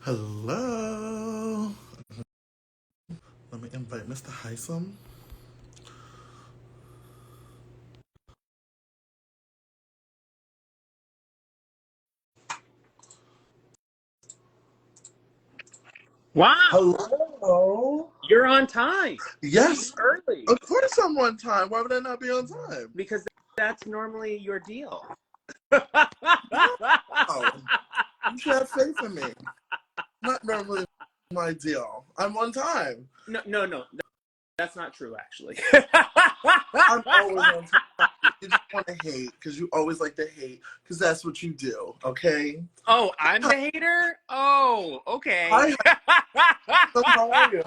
Hello. Let me invite Mr. Hisam. Wow, Hello. you're on time. Yes, Early. of course I'm on time. Why would I not be on time? Because that's normally your deal. Oh, you should have faith in me. Not normally my deal. I'm on time. No. That's not true, actually. I'm always on time. You just want to hate because you always like to hate because that's what you do, okay? Oh, I'm the hater? Oh, okay. Hi, Hisam. How are you?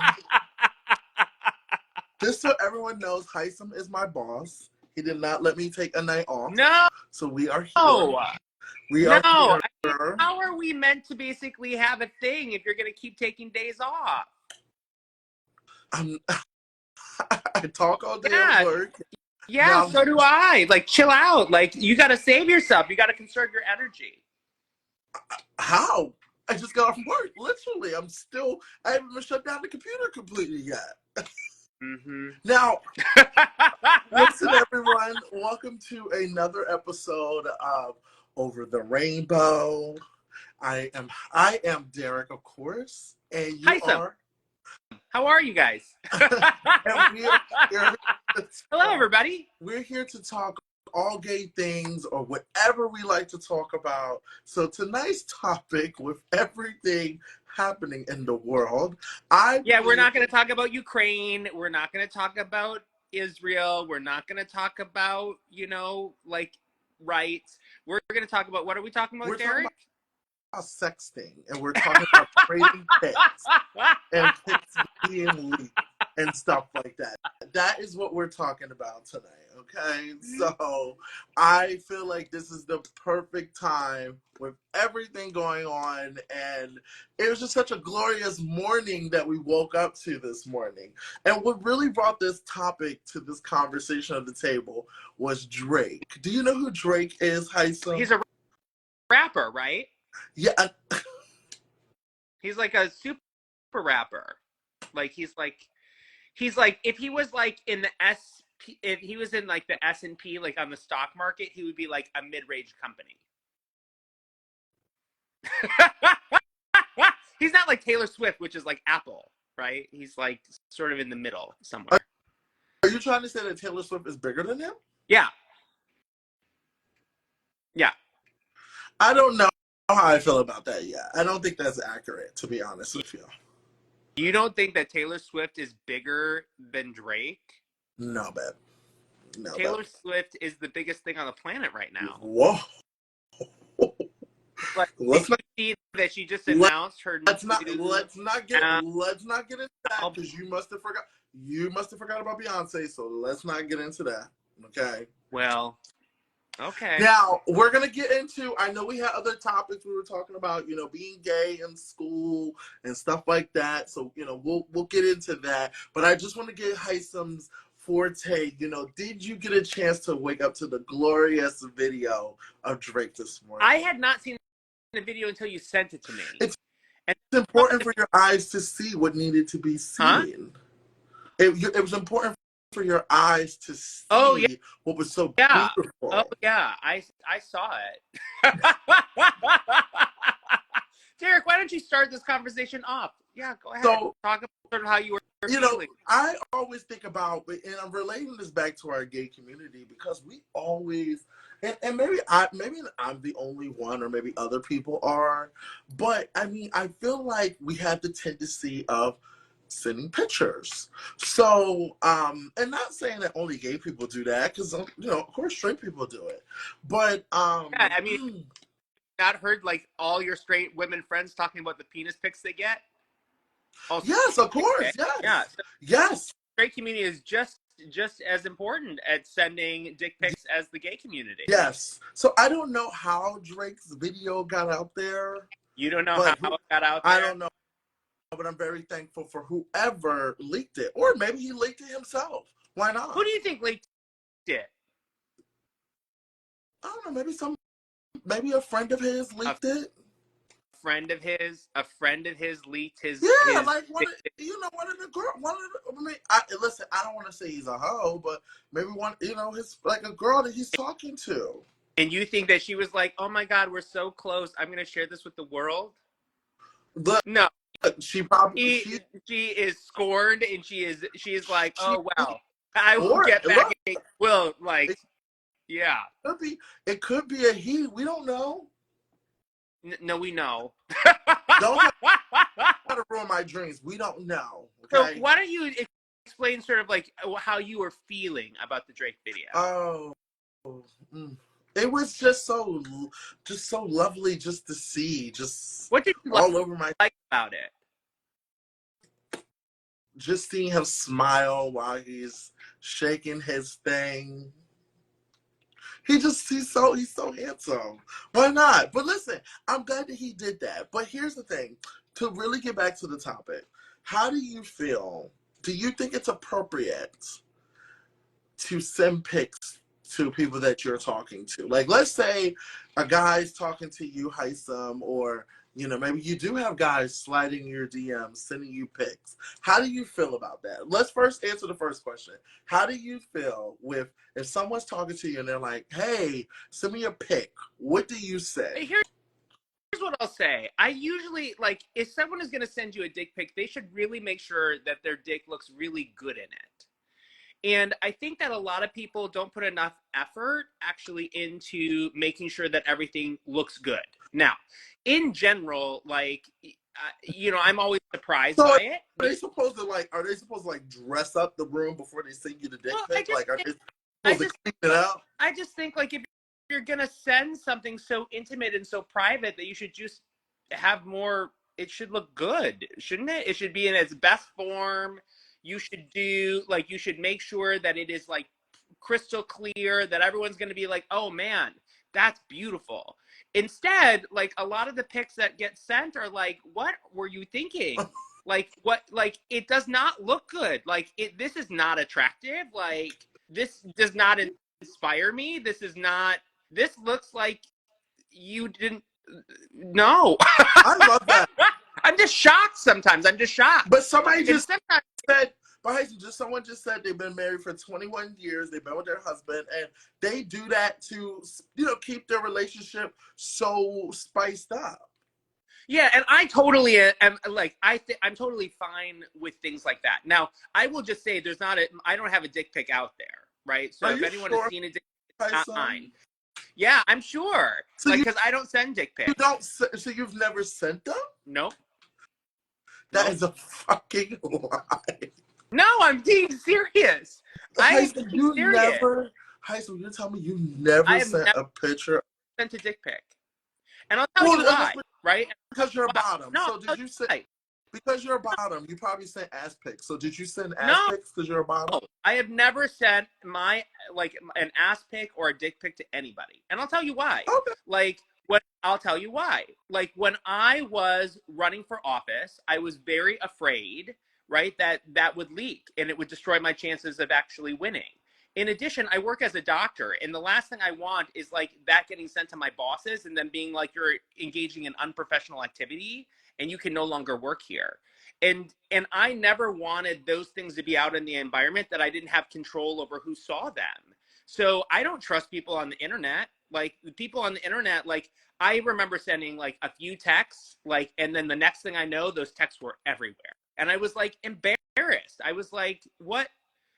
Just so everyone knows, Hisam is my boss. He did not let me take a night off. No. So we are here. No. We I are here. mean, how are we meant to basically have a thing if you're going to keep taking days off? I'm, I talk all day at Yeah. work. Yeah, Now, so do I. Like, chill out. Like, you got to save yourself. You got to conserve your energy. how? I just got off work. Literally, I haven't even shut down the computer completely yet. Mm-hmm. Now, listen, everyone. Welcome to another episode of Over the Rainbow. I am Derek, of course, and you Hi, Sam. are. How are you guys? And we are here Hello, everybody. we're here to talk all gay things or whatever we like to talk about. So tonight's topic, with everything happening in the world, We're not going to talk about Ukraine. We're not going to talk about Israel. We're not going to talk about, rights. We're going to talk about, what are we talking about, Derek? Sexting, and we're talking about trading pics and pics being leaked and stuff like that. That is what we're talking about tonight, okay? So I feel like this is the perfect time with everything going on, and it was just such a glorious morning that we woke up to this morning. And what really brought this topic to this conversation at the table was Drake. Do you know who Drake is, Hisam? He's a rapper, right? Yeah. He's like a super rapper. Like, he's like if he was like in the if he was in like the S&P, like on the stock market, he would be like a mid-range company. He's not like Taylor Swift, which is like Apple, right? He's like sort of in the middle somewhere. Are you trying to say that Taylor Swift is bigger than him? Yeah. Yeah. I don't know how I feel about that yet. I don't think that's accurate, to be honest with you. You don't think that Taylor Swift is bigger than Drake? No, babe. No, Taylor Swift is the biggest thing on the planet right now. Whoa. Like, did you see that she just announced her let's not get into that, because you must have forgot about Beyonce, so let's not get into that. Okay. Well, okay. Now we're gonna get into, I know we had other topics we were talking about, being gay in school and stuff like that. So, we'll get into that. But I just want to get Hisam's forte. Did you get a chance to wake up to the glorious video of Drake this morning? I had not seen the video until you sent it to me. It's important for your eyes to see what needed to be seen. Huh? It was important for your eyes to see what was so beautiful. Oh yeah, I saw it. Derek, why don't you start this conversation off? Yeah, go ahead. So, talk about sort of how you were feeling. I always think about, and I'm relating this back to our gay community, because we always, and maybe I'm the only one, or maybe other people are, but I mean, I feel like we have the tendency of sending pictures. So, and not saying that only gay people do that, because of course straight people do it, but yeah, I mean, not heard like all your straight women friends talking about the penis pics they get? Also, yes, of course. Yes. Yeah. So yes. Straight community is just as important at sending dick pics as the gay community. Yes. So I don't know how Drake's video got out there. You don't know how it got out there? I don't know. But I'm very thankful for whoever leaked it. Or maybe he leaked it himself. Why not? Who do you think leaked it? I don't know. Maybe a friend of his leaked it. friend of his leaked Yeah, his like one of one of the girl, one of the. I mean, listen. I don't want to say he's a hoe, but maybe one, his like a girl that he's talking to. and you think that she was like, "Oh my God, we're so close. I'm going to share this with the world." Look, No, she probably she is scorned, and she is like, she "Oh well, I will or get back." look, Well, like, it yeah, it could be a he. We don't know. no, we know. Don't try to ruin my dreams. We don't know. So Okay. why don't you explain sort of like how you were feeling about the Drake video? Oh, mm. It was just so lovely just to see, just What did you all over my, like about it? just seeing him smile while he's shaking his thing. He's so handsome. Why not? But listen, I'm glad that he did that. But here's the thing, to really get back to the topic, how do you feel? Do you think it's appropriate to send pics to people that you're talking to? Like, let's say a guy's talking to you, Hisam, or maybe you do have guys sliding your DMs, sending you pics. How do you feel about that? Let's first answer the first question. How do you feel with if someone's talking to you and they're like, "Hey, send me a pic"? What do you say? Here's what I'll say. I usually like if someone is going to send you a dick pic, they should really make sure that their dick looks really good in it. And I think that a lot of people don't put enough effort actually into making sure that everything looks good. Now, in general, like, I'm always surprised So by are it. they supposed to dress up the room before they send you the dick Well, pic? Like, are they I supposed to just, clean it out? I just think like if you're gonna send something so intimate and so private that you should just have more. It should look good, shouldn't it? It should be in its best form. You should make sure that it is like crystal clear, that everyone's going to be like, oh man, that's beautiful. Instead, like a lot of the pics that get sent are like, what were you thinking? Like what, like it does not look good. Like this is not attractive. Like this does not inspire me. This looks like you didn't, no. I love that. I'm just shocked sometimes. I'm just shocked. But somebody And just sometimes said, someone just said they've been married for 21 years. They've been with their husband, and they do that to, keep their relationship so spiced up. yeah, and I totally am like I'm totally fine with things like that. Now, I will just say I don't have a dick pic out there, right? So Are if you anyone has sure, seen a dick pic, it's not Tyson? mine. Yeah, I'm sure. So Like you cuz I don't send dick you pics. don't so you've never sent them? Nope. That Nope. is a fucking lie. No, I'm being serious. I am Heisman, being serious. You're telling me you never I have sent never a picture? sent a dick pic. And I'll tell Well, you why, right? because you're a Why? bottom. No, So I'll tell did you you send? why. Because you're a bottom, you probably sent ass pics. So did you send ass No, pics because you're a bottom? I have never sent my like an ass pic or a dick pic to anybody, and I'll tell you why. Okay. Like, what I'll tell you why. Like when I was running for office, I was very afraid, right, that would leak and it would destroy my chances of actually winning. In addition, I work as a doctor, and the last thing I want is like that getting sent to my bosses and then being like, you're engaging in unprofessional activity and you can no longer work here. And I never wanted those things to be out in the environment that I didn't have control over who saw them. So I don't trust people on the internet. Like people on the internet, like I remember sending like a few texts, like, and then the next thing I know, those texts were everywhere. And I was like embarrassed. I was like, what?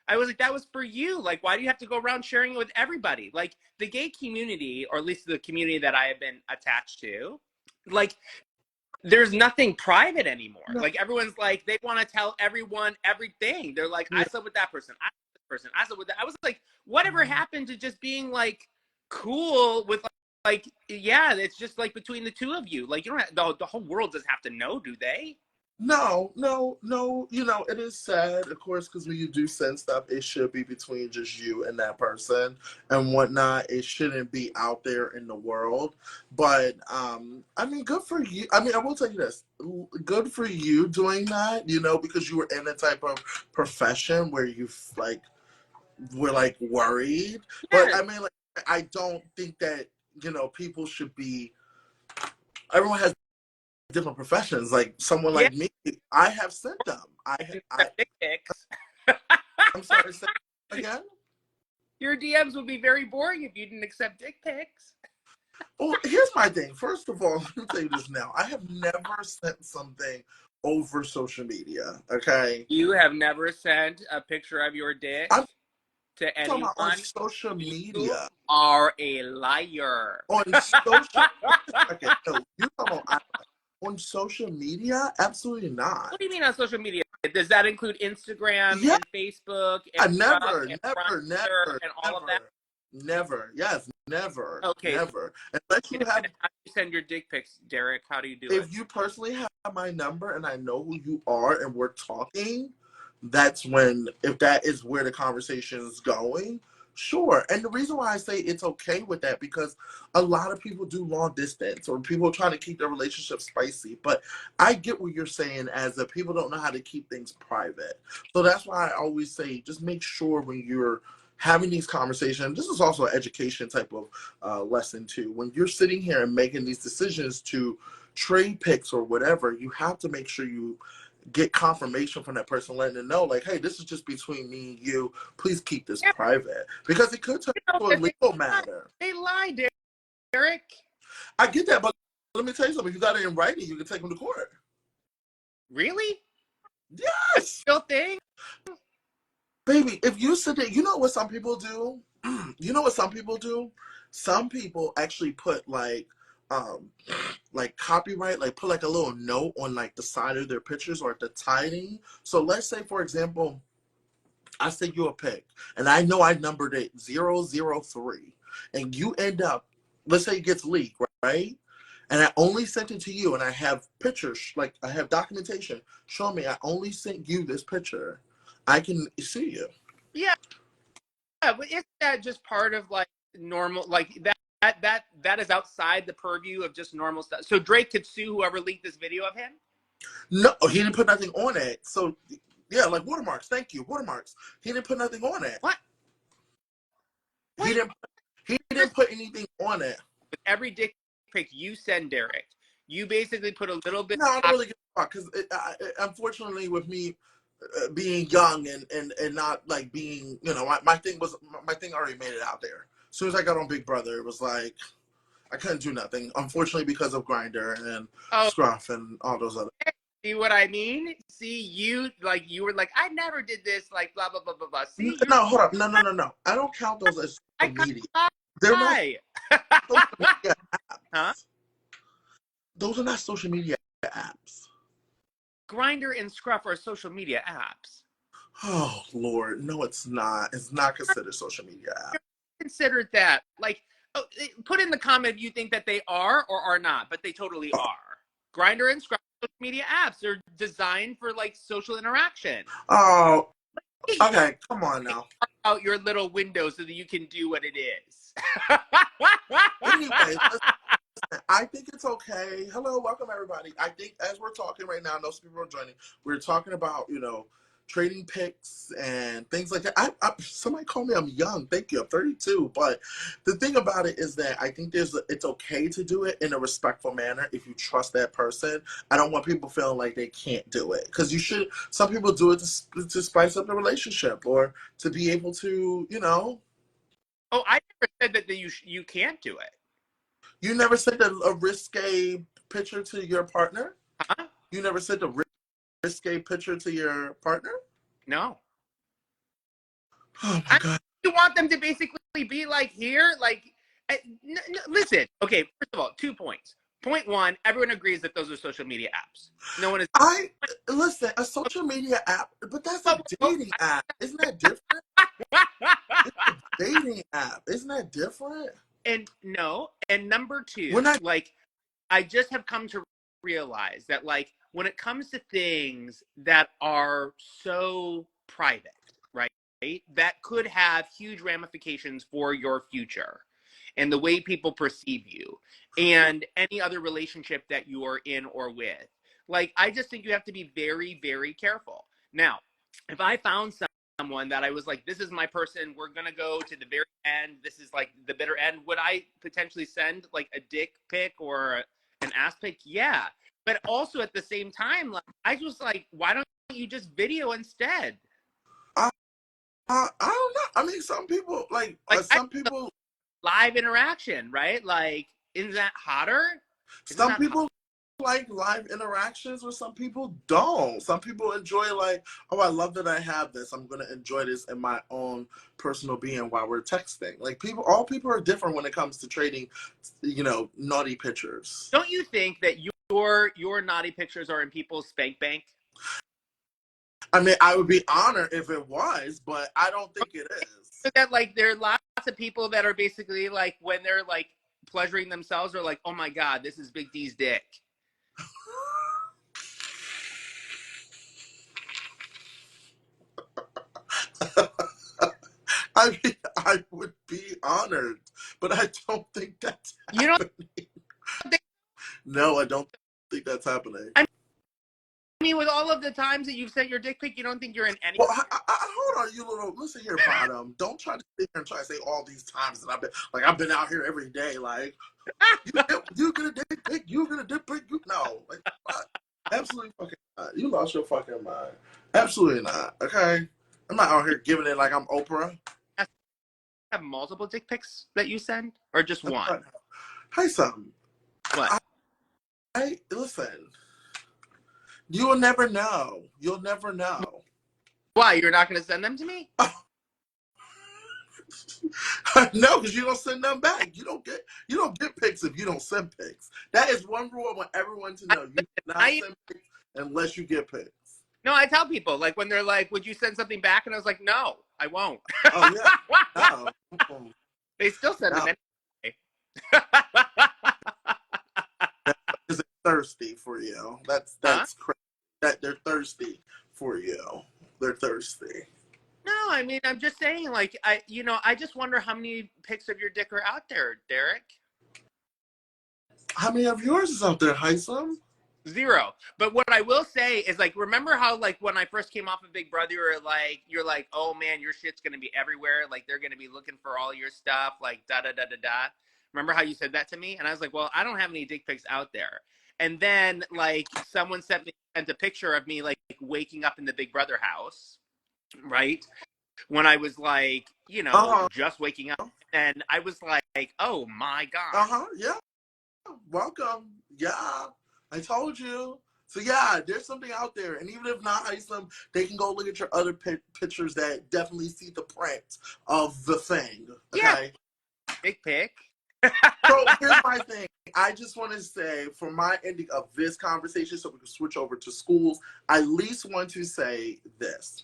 I was like, that was for you. Like, why do you have to go around sharing it with everybody? Like the gay community, or at least the community that I have been attached to, like there's nothing private anymore. No. Like everyone's like they want to tell everyone everything. They're like, I Yeah. slept with that person. I slept with this person. I slept with that. I was like, whatever happened to just being like cool with like yeah, it's just like between the two of you. Like you don't have, the whole world doesn't have to know, do they? No, no, no. It is sad, of course, because when you do send stuff, it should be between just you and that person and whatnot. It shouldn't be out there in the world. But I mean, good for you. I mean, I will tell you this: good for you doing that. Because you were in a type of profession where you like were like worried. But Yes. I mean, like, I don't think that people should be. Everyone has different professions. Like someone Yeah, like me, I have sent them. dick pics. I'm sorry, say again. Your DMs would be very boring if you didn't accept dick pics. Well, here's my thing. First of all, let me tell you this now. I have never sent something over social media. Okay, You have never sent a picture of your dick I'm to talking about on anyone. social You media. are a liar. On social, wait a second. No, you talking about on social media? Absolutely not. What do you mean on social media? Does that include Instagram Yeah, and Facebook and Scruff never, and never, Grindr never, and all of that? never, never. Yes, never, Okay, so never. Unless you have, how do you send your dick pics, Derek? How do you do it? if you personally have my number and I know who you are and we're talking, that's when, if that is where the conversation is going, sure. And the reason why I say it's okay with that, because a lot of people do long distance or people trying to keep their relationship spicy. But I get what you're saying, as that people don't know how to keep things private. So that's why I always say just make sure when you're having these conversations, this is also an education type of lesson too. When you're sitting here and making these decisions to trade picks or whatever, you have to make sure you get confirmation from that person, letting them know, like, hey, this is just between me and you. Please keep this Yeah, private, because it could turn into a if legal matter. they lie, Derek. I get that, but let me tell you something. If you got it in writing, you can take them to court. Really? Yes, Real thing? baby. If you sit there, you know what some people do? You know what some people do? Some people actually put um, like copyright, like put like a little note on like the side of their pictures or at the tiding. So let's say, for example, I send you a pic, and I know I numbered it 003, and you end up, let's say it gets leaked, right? And I only sent it to you, and I have pictures, like I have documentation showing me I only sent you this picture. I can see you. Yeah, but isn't that just part of like normal, like that is outside the purview of just normal stuff? So Drake could sue whoever leaked this video of him? No, he didn't put nothing on it. So yeah, like watermarks. Thank you, watermarks. He didn't put nothing on it. What? He What? didn't. He didn't put anything on it. With every dick pic you send, Derek, you basically put a little bit No, I don't of really give a fuck, because unfortunately, with me being young and not like being, my thing already made it out there. As soon as I got on Big Brother, it was like I couldn't do nothing. Unfortunately, because of Grinder and oh, Scruff and all those other. see what I mean? See, you were like, I never did this, like blah blah blah blah blah. See, you're No, hold up, no, no, no, no. I don't count those as I social media. can't They're not lie. social media Huh? apps. Those are not social media apps. Grinder and Scruff are social media apps. Oh Lord, no, it's not. It's not considered social media app. Considered that. Like, oh, put in the comment if you think that they are or are not, but they totally are. Grinder and Scruff social media apps are designed for like social interaction. Oh, Hey, okay, come on now. out your little window so that you can do what it is. Anyway, I think it's okay. Hello, welcome everybody. I think as we're talking right now, I know some people are joining. We're talking about, trading picks and things like that. Somebody called me, I'm young. Thank you. I'm 32. But the thing about it is that I think it's okay to do it in a respectful manner if you trust that person. I don't want people feeling like they can't do it, because you should. Some people do it to spice up the relationship or to be able to. Oh, I never said that you can't do it. You never sent a risque picture to your partner? Huh? You never sent a risque picture to your partner? No. Oh my I God. You want them to basically be like here, like listen. Okay, first of all, 2 points. Point one, everyone agrees that those are social media apps. No one is. Listen, a social media app, but that's a dating app. Isn't that different? It's a dating app. Isn't that different? And no, and number We're two, not. like I just have come to realize that like when it comes to things that are so private, right? That could have huge ramifications for your future and the way people perceive you and any other relationship that you are in or with. Like I just think you have to be very, very careful. Now, if I found someone that I was like, this is my person, we're gonna go to the very end, this is like the bitter end, would I potentially send like a dick pic or an ass pic? Yeah. but also at the same time, like I was like, why don't you just video instead? I don't know. I mean, some people like Like I some people. live interaction, right? Like, isn't that hotter? Isn't Some that hot? people like live interactions, or some people don't. Some people enjoy like, oh, I love that I have this. I'm gonna enjoy this in my own personal being while we're texting. Like all people are different when it comes to trading, naughty pictures. Don't you think that your naughty pictures are in people's spank bank? I mean, I would be honored if it was, but I don't think it is. That like there are lots of people that are basically like when they're like pleasuring themselves are like, oh my god, this is Big D's dick. I mean, I would be honored, but I don't think that's You don't happening. think? No, I don't think that's happening. I mean, with all of the times that you've sent your dick pic, you don't think you're in any? Well, hold on, you little. Listen here, bottom. Don't try to sit here and try to say all these times that I've been out here every day. Like you get a dick pic, you get a dick pic. No, like absolutely fucking not. You lost your fucking mind. Absolutely not. Okay, I'm not out here giving it like I'm Oprah. Have multiple dick pics that you send, or just one? Hey, something. What? I listen. You will never know. You'll never know. Why? You're not going to send them to me? No, because you don't send them back. You don't get pics if you don't send pics. That is one rule I want everyone to know. You cannot send pics unless you get pics. No, I tell people like when they're like, "Would you send something back?" And I was like, "No, I won't." Oh yeah, no. They still send them anyway. Is it thirsty for you? That's crazy. That they're thirsty for you. They're thirsty. No, I mean, I'm just saying, like, I just wonder how many pics of your dick are out there, Derek. How many of yours is out there, Hisam? 0. But what I will say is, like, remember how, like, when I first came off of Big Brother, you're like, oh man, your shit's gonna be everywhere. Like, they're gonna be looking for all your stuff. Like, da da da da da. Remember how you said that to me? And I was like, well, I don't have any dick pics out there. And then, like, someone sent a picture of me, like, waking up in the Big Brother house, right? When I was like, just waking up, and I was like, oh my god. Yeah. Welcome. Yeah. I told you. So yeah, there's something out there, and even if not Hisam, they can go look at your other pictures that definitely see the print of the thing. Okay. Yeah. Big pic. So here's my thing. I just want to say, for my ending of this conversation, so we can switch over to schools, I at least want to say this.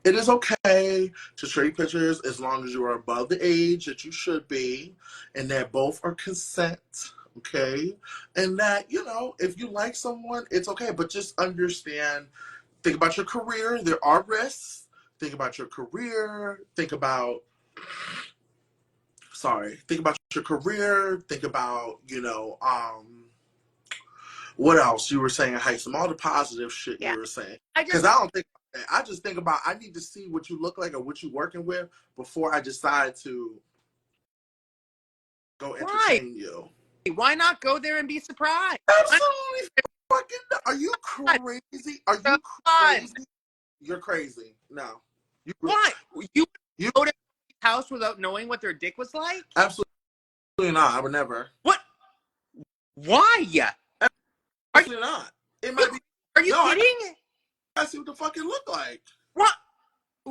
It is okay to trade pictures as long as you are above the age that you should be, and that both are consent, okay? And that, if you like someone, it's okay, but just understand, think about your career. There are risks. Think about your career. Think about your career. Think about, what else you were saying, Hisam, all the positive shit you were saying. Because I don't think I just think about, I need to see what you look like or what you're working with before I decide to go entertain you. Why not go there and be surprised? Absolutely fucking. Are you crazy? Are you crazy? You're crazy. No. Why? You go to their house without knowing what their dick was like? Absolutely not. I would never. What? Why? Absolutely not. It might be. Are you kidding? I see what the fuck it look like. What?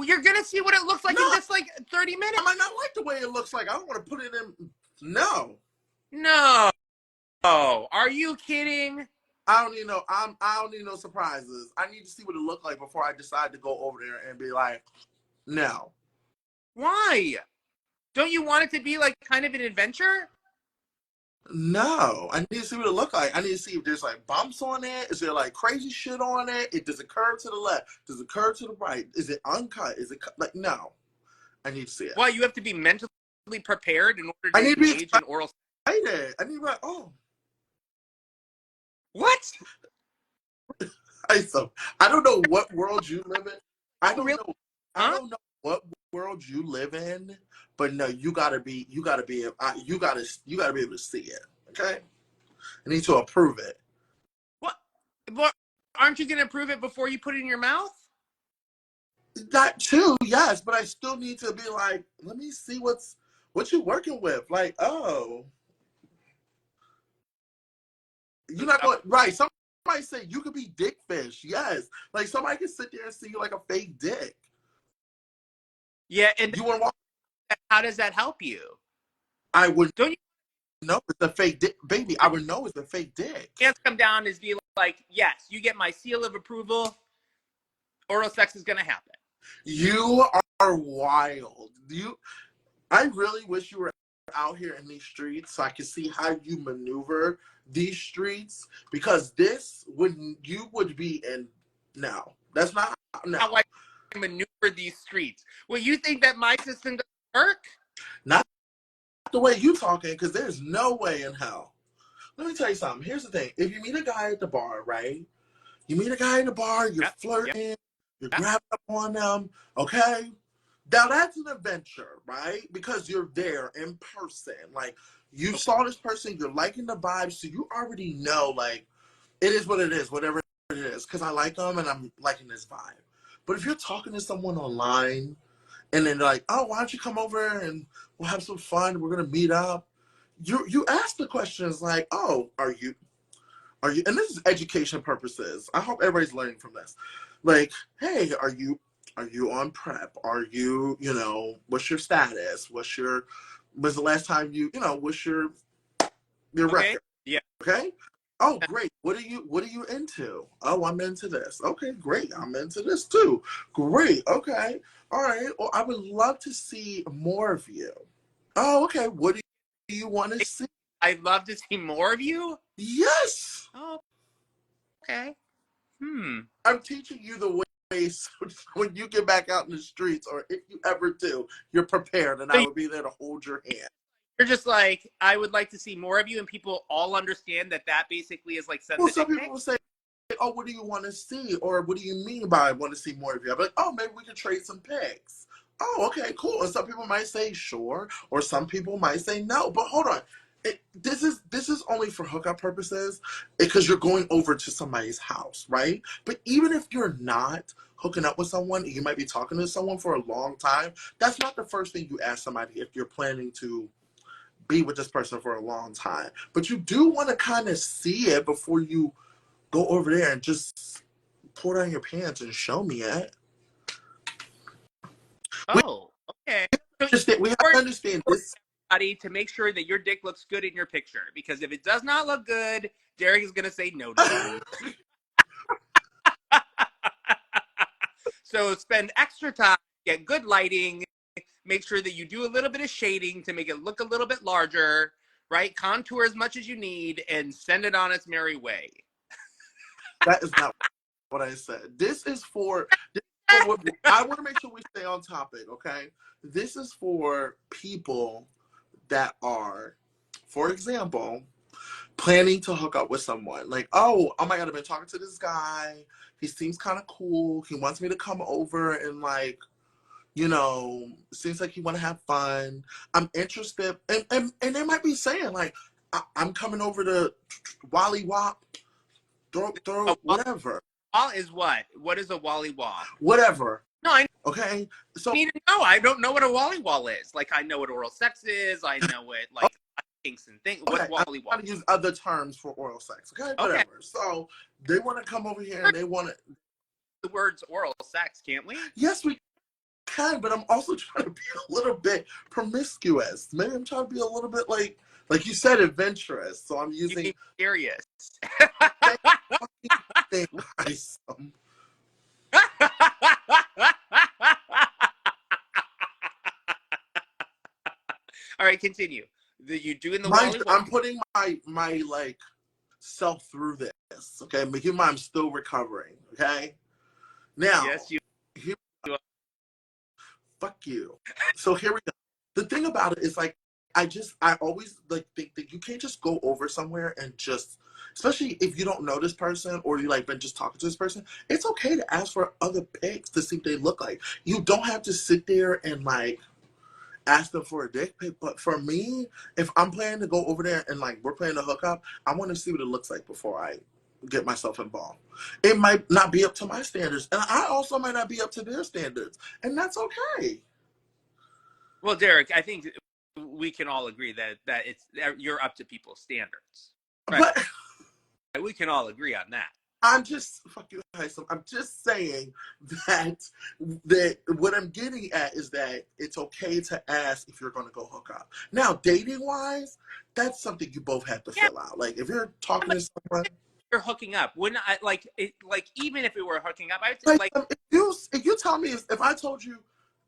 You're gonna see what it looks like in just like 30 minutes. I might not like the way it looks like. I don't want to put it in. No. Oh, are you kidding? I don't need no surprises. I need to see what it looked like before I decide to go over there and be like, no. Why? Don't you want it to be like kind of an adventure? No, I need to see what it look like. I need to see if there's like bumps on it. Is there like crazy shit on it? Does it curve to the left? Does it curve to the right? Is it uncut? Is it like no? I need to see it. Why, you have to be mentally prepared in order to engage in oral sex? I need to be like, oh. What? I don't know what world you live in. I don't know what world you live in, but no, you gotta be able to see it. Okay, I need to approve it. But aren't you gonna prove it before you put it in your mouth? That too, yes, but I still need to be like, let me see what you working with. Like, oh, you're not going right. Somebody say you could be dick fish. Yes, like somebody can sit there and see you like a fake dick. Yeah, and You want to walk? how does that help you? I would Don't you know it's a fake dick, baby. I would know it's a fake dick. hands come down and be like, yes, you get my seal of approval. Oral sex is gonna happen. You are wild. I really wish you were out here in these streets so I could see how you maneuver these streets because this would you would be in. No, that's not. No, How I maneuver these streets. Well, you think that my system doesn't work? not the way you talking because there's no way in hell. Let me tell you something. Here's the thing: if you meet a guy at the bar, right? You meet a guy in the bar, you're Yep, yep, flirting, you're yep. grabbing up on them, okay? Now that's an adventure, right? Because you're there in person. Like you Okay. saw this person, you're liking the vibe, so you already know like it is what it is, whatever it is. Because I like them and I'm liking this vibe. But if you're talking to someone online and then they're like, oh, why don't you come over and we'll have some fun? We're gonna meet up. You ask the questions like, oh, are you, and this is education purposes. I hope everybody's learning from this. Like, hey, are you on prep? Are you, what's your status? Was the last time what's your Okay. record? Yeah. Okay? Oh, great. What are you into? Oh, I'm into this. Okay, great. I'm into this too. Great. Okay. All right. Well, I would love to see more of you. Oh, okay. What do you want to see? I'd love to see more of you. Yes. Oh, okay. Hmm. I'm teaching you the ways so when you get back out in the streets, or if you ever do, you're prepared, and I So will be there to hold your hand. you're just like, I would like to see more of you, and people all understand that that basically is like send Well, the some dick people pic. will say, "Oh, what do you want to see?" or "What do you mean by I want to see more of you?" I'm like, "Oh, maybe we can trade some pics." Oh, okay, cool. And some people might say sure, or some people might say no. But hold on, this is only for hookup purposes because you're going over to somebody's house, right? But even if you're not hooking up with someone, you might be talking to someone for a long time. That's not the first thing you ask somebody if you're planning to be with this person for a long time. But you do want to kind of see it before you go over there and just pull down your pants and show me it. We Oh, okay. So we have to understand this. everybody to make sure that your dick looks good in your picture, because if it does not look good, Derek is gonna say no to you. So spend extra time, get good lighting, make sure that you do a little bit of shading to make it look a little bit larger, right? Contour as much as you need and send it on its merry way. That is not what I said. This is for what I want to make sure we stay on topic, okay? This is for people that are, for example, planning to hook up with someone. Like, oh my God, I've been talking to this guy. He seems kind of cool. He wants me to come over and like, seems like he want to have fun. I'm interested, and they might be saying like, I'm coming over to Wally Wop, A throw whatever, wall is what? What is a wally wall? whatever. No, I Okay, so need to know. I don't know what a wally wall is. Like I know what oral sex is. I know what like kinks and things. What's okay, I'm wally wall? trying to use other terms for oral sex. Okay, Okay, whatever. So they want to come over here and they want to. the words oral sex, can't we? Yes, we can, but I'm also trying to be a little bit promiscuous. Maybe I'm trying to be a little bit like you said, adventurous. So I'm You using seem serious. that thing. All right, continue. You doing the Mind wally you, wall? I'm putting my like self through this. Okay, but keep in mind I'm still recovering. Okay, now Yes, you. here, fuck you. So here we go. The thing about it is like I always like think that you can't just go over somewhere and just, especially if you don't know this person or you like been just talking to this person, it's okay to ask for other pics to see what they look like. You don't have to sit there and like ask them for a dick pic. But for me, if I'm planning to go over there and like we're planning to hook up, I want to see what it looks like before I get myself involved. It might not be up to my standards, and I also might not be up to their standards, and that's okay. Well, Derek, I think we can all agree that you're up to people's standards, right? But We can all agree on that. I'm just fuck you, Hisam. I'm just saying that what I'm getting at is that it's okay to ask if you're going to go hook up. Now, dating wise, that's something you both have to Yeah, fill out. Like if you're talking to someone, you're hooking up. Wouldn't I like it? Like even if we were hooking up, I'd like. Hisam, if you tell me if I told you,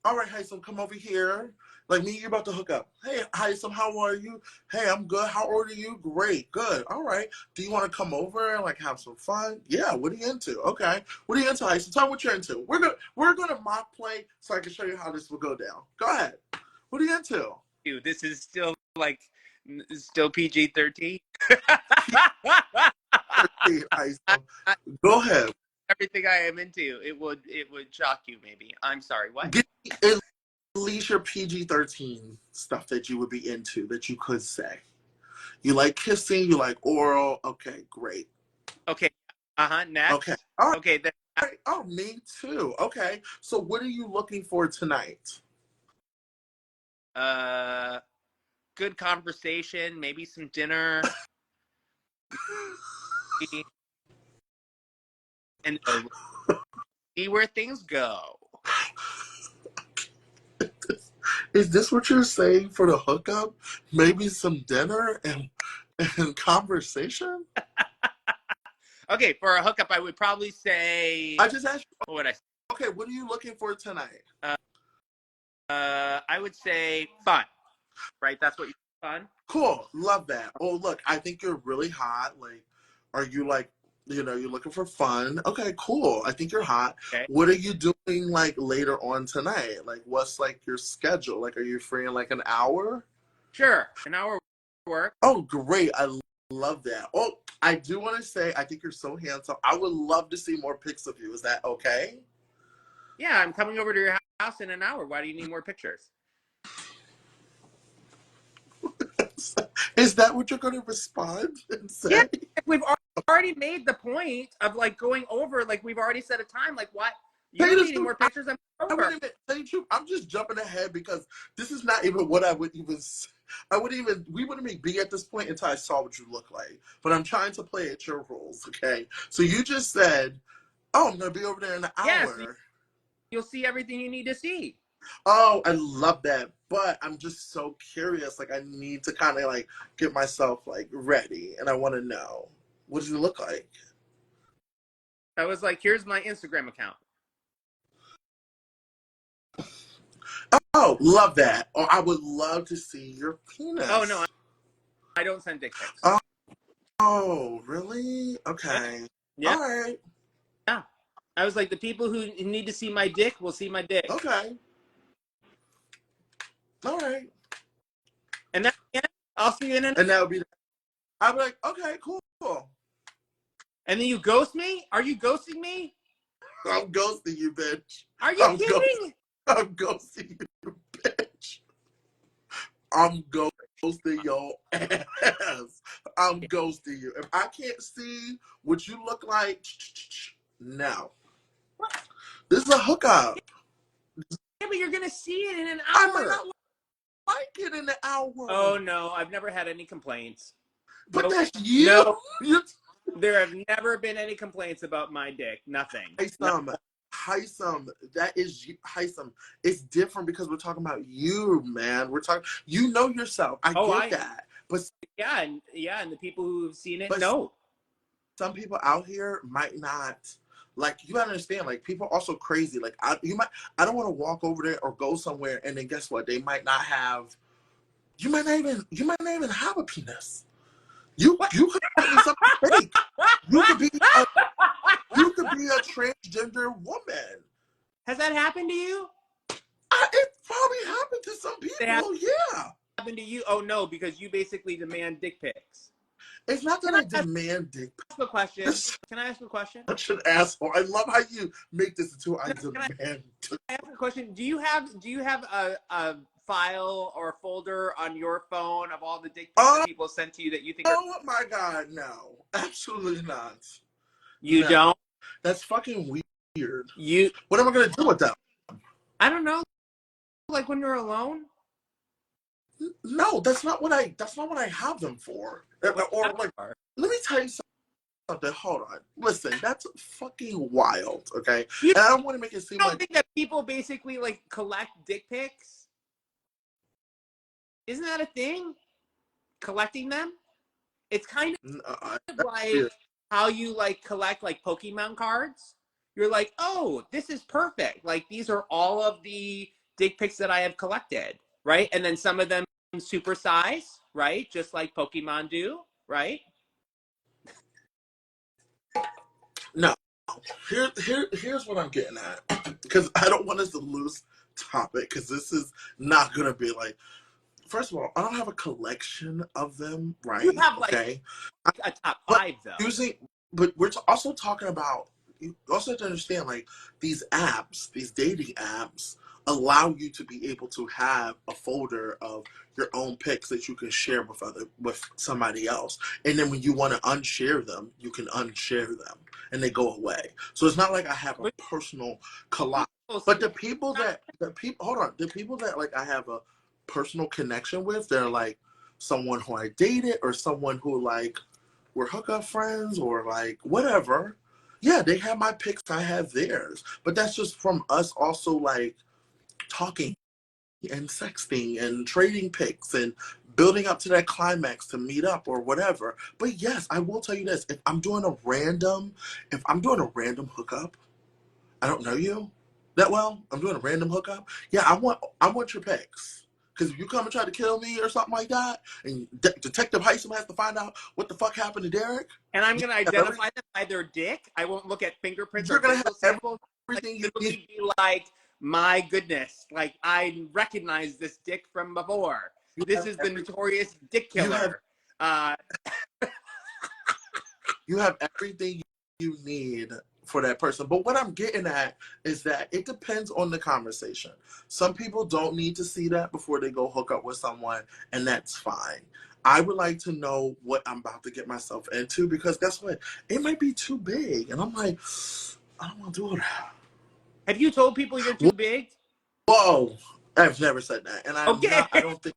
all right, Hisam, come over here. Like me, you're about to hook up. Hey, Hisam, how are you? Hey, I'm good. How old are you? Great, good. All right. Do you want to come over and like have some fun? Yeah. What are you into? Okay. What are you into, Hisam? Tell me what you're into. We're gonna mock play so I can show you how this will go down. Go ahead. What are you into? This is still like still PG-13. Hisam. Go ahead. Everything I am into, it would shock you. Maybe. I'm sorry. What? Give me at least your PG-13 stuff that you would be into that you could say. You like kissing, you like oral. Okay, great. Okay. Next. Okay. All right. Okay. Oh, me too. Okay. So what are you looking for tonight? Good conversation. Maybe some dinner. And see where things go. Is this what you're saying for the hookup? Maybe some dinner and conversation? Okay, for a hookup, I would probably say. I just asked you. What would I say? Okay, what are you looking for tonight? I would say fun. Right? That's what you fun. Cool. Love that. Oh, look, I think you're really hot. Like, are you like, you're looking for fun? Okay, cool. I think you're hot. Okay. What are you doing like later on tonight? Like, what's like your schedule? Like, are you free in like an hour? Sure, an hour work. Oh, great. I love that. Oh, I do want to say, I think you're so handsome. I would love to see more pics of you. Is that okay? Yeah, I'm coming over to your house in an hour. Why do you need more pictures? Is that what you're going to respond and say? Yeah, we've already made the point of like going over. Like we've already set a time. Like what? You don't need any more pictures. I'm over. I wouldn't even tell you the truth. I'm just jumping ahead because this is not even what I would even. We wouldn't even be at this point until I saw what you look like. But I'm trying to play at your rules, okay? So you just said, "Oh, I'm gonna be over there in an hour." Yes, you'll see everything you need to see. Oh, I love that. But I'm just so curious. Like I need to kind of like get myself like ready, and I want to know what does it look like. I was like, here's my Instagram account. Oh, love that. Oh, I would love to see your penis. Oh no, I don't send dick pics. Oh, really? Okay. Yeah. All right. Yeah. I was like, the people who need to see my dick will see my dick. Okay. All right. And then I'll see you in an. And that would be. I'd be like, okay, cool. And then you ghost me? Are you ghosting me? I'm ghosting you, bitch. Are you kidding? I'm ghosting you, bitch. I'm ghosting your ass. I'm ghosting you. If I can't see what you look like, no. This is a hookup. Yeah, but you're gonna see it in an hour. I might not like it in an hour. Oh no, I've never had any complaints. But nope. that's you. No. There have never been any complaints about my dick. Nothing. Hisam, that is Hisam. It's different because we're talking about you, man. We're talking. You know yourself. I get that. But yeah, and the people who have seen it know. Some people out here might not. Like you gotta understand, like people are also crazy. Like I don't want to walk over there or go somewhere and then guess what? They might not have. You might not even have a penis. You could be something fake. You could be a transgender woman. Has that happened to you? It probably happened to some people. Yeah. Happened to you? Oh no, because you basically demand dick pics. It's not that I demand dick pics. Ask a question. Can I ask a question? Such an asshole. I love how you make this into I demand. Can I ask a question? Do you have a file or folder on your phone of all the dick pics that people sent to you that you think? Oh my God, no, absolutely not. You No, don't? that's fucking weird. You, What am I gonna do with them? I don't know. Like when you're alone? No, that's not what I have them for. What Or like, are? let me tell you something. Hold on. Listen, that's fucking wild, okay? You And I don't want to make it seem don't like think that people basically like collect dick pics? Isn't that a thing? Collecting them? It's kind of that's like weird. how you like collect like Pokemon cards. You're like, oh, this is perfect. Like these are all of the dick pics that I have collected, right? And then some of them supersize, right? Just like Pokemon do, right? No. Here's what I'm getting at. Because I don't want us to lose topic, because this is not gonna be like, first of all, I don't have a collection of them, You right? have like Okay. a top But five though. using, but we're also talking about. You also have to understand, like, these apps, these dating apps, allow you to be able to have a folder of your own pics that you can share with somebody else, and then when you want to unshare them, you can unshare them, and they go away. So it's not like I have a But personal collage. people But snap. the people, hold on, the people that like I have a personal connection with, they're like someone who I dated or someone who like we're hookup friends or like whatever. Yeah, they have my pics, I have theirs. But that's just from us also like talking and sexting and trading pics and building up to that climax to meet up or whatever. But yes, I will tell you this. If I'm doing a random hookup, I don't know you that well. I'm doing a random hookup. Yeah, I want your pics. Because if you come and try to kill me or something like that, and Detective Hisam has to find out what the fuck happened to Derek, And I'm you gonna have every, identify them by their dick. I won't look at fingerprints or you're gonna dental have samples. Like everything you need. literally be like, my goodness, like I recognize this dick from before. You This have is the every, notorious dick you have killer. Uh, you have everything you need for that person. But what I'm getting at is that it depends on the conversation. Some people don't need to see that before they go hook up with someone, and that's fine. I would like to know what I'm about to get myself into, because guess what? It might be too big. And I'm like, I don't want to do that. have you told people you're too big? Whoa. I've never said that. And Okay. I don't think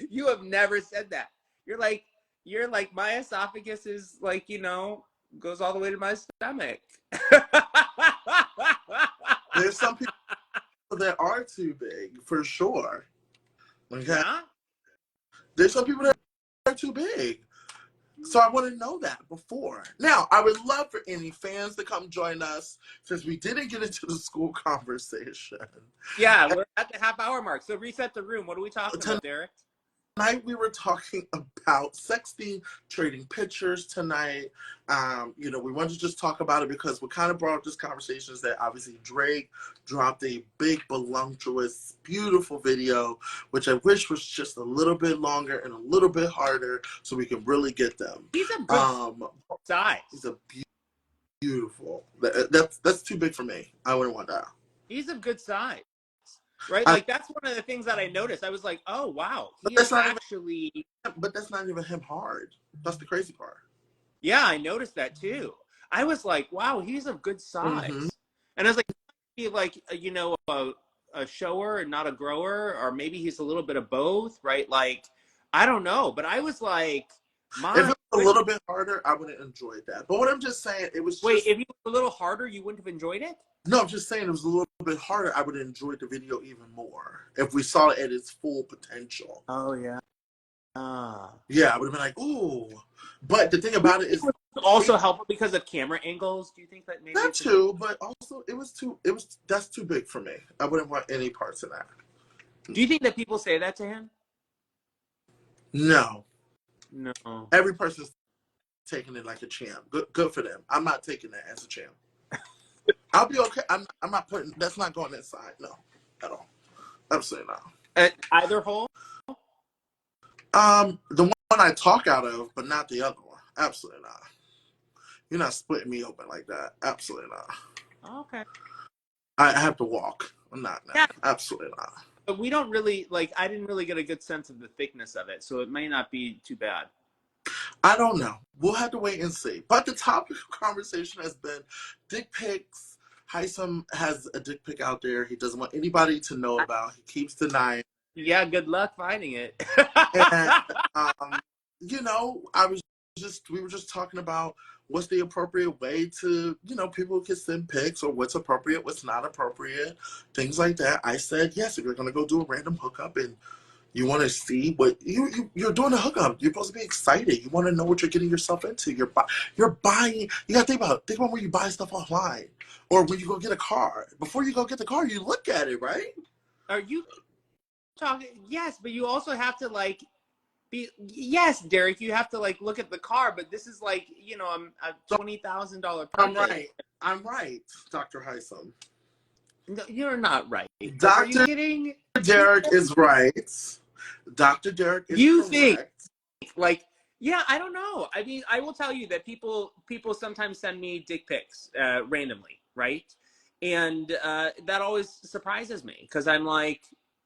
You have never said that. You're like my esophagus is like, goes all the way to my stomach. there's some people that are too big, for sure. Okay. Yeah? There's some people that are too big. So I want to know that before. Now, I would love for any fans to come join us, since we didn't get into the school conversation. Yeah, we're at the half hour mark. So reset the room. What are we talking about, Derek? Tonight we were talking about sexting, trading pictures tonight. We wanted to just talk about it because what kind of brought up this conversation is that obviously Drake dropped a big, voluptuous, beautiful video, which I wish was just a little bit longer and a little bit harder so we can really get them. He's a good size. He's a beautiful. That's too big for me. I wouldn't want that. He's of good size. Right? I, Like that's one of the things that I noticed. I was like, oh wow, but he is that's not actually. even him hard. That's the crazy part. Yeah, I noticed that too. I was like, wow, he's of good Mm-hmm. size. And I was like, he like a shower and not a grower, or maybe he's a little bit of both, right? Like, I don't know, but I was like, If it my was a little bit harder, I would have enjoyed that. But what I'm just saying, it was wait, just if he was a little harder, you wouldn't have enjoyed it? no. I'm just saying it was a little bit harder. I would have enjoyed the video even more if we saw it at its full potential. Oh yeah. Yeah, I would have been like, ooh. But the thing Do you about it think it is, was also helpful because of camera angles? Do you think that maybe that it's too. But also, it was too. It was that's too big for me. I wouldn't want any parts of that. do you think that people say that to him? No, No. every person's taking it like a champ. Good for them. I'm not taking that as a champ. I'll be okay. I'm not putting. That's not going inside. No, at all. Absolutely not. At either hole? The one I talk out of, but not the other one. Absolutely not. You're not splitting me open like that. Absolutely not. Okay. I have to walk. I'm not now. Yeah, Absolutely not. but we don't really like. I didn't really get a good sense of the thickness of it, so it may not be too bad. I don't know. We'll have to wait and see. But the topic of conversation has been dick pics. Hisam has a dick pic out there he doesn't want anybody to know about. He keeps denying. Yeah, good luck finding it. And you know, we were just talking about what's the appropriate way to, you know, people can send pics or what's appropriate, what's not appropriate, things like that. I said, yes, if you're gonna go do a random hookup and you want to see what you're doing a hookup. You're supposed to be excited. You want to know what you're getting yourself into. You're buying. You got to think about when you buy stuff online or when you go get a car. Before you go get the car, you look at it, right? Are you talking? Yes, but you also have to like be. Yes, Derek, you have to like look at the car. But this is like, you know, a $20,000 purchase. I'm right, Dr. Hisam. No, you're not right. Are you Dr. kidding? Derek is right. Dr. Derek is You think correct. like, yeah, I don't know. I mean, I will tell you that people sometimes send me dick pics randomly, right? And that always surprises me because I'm like,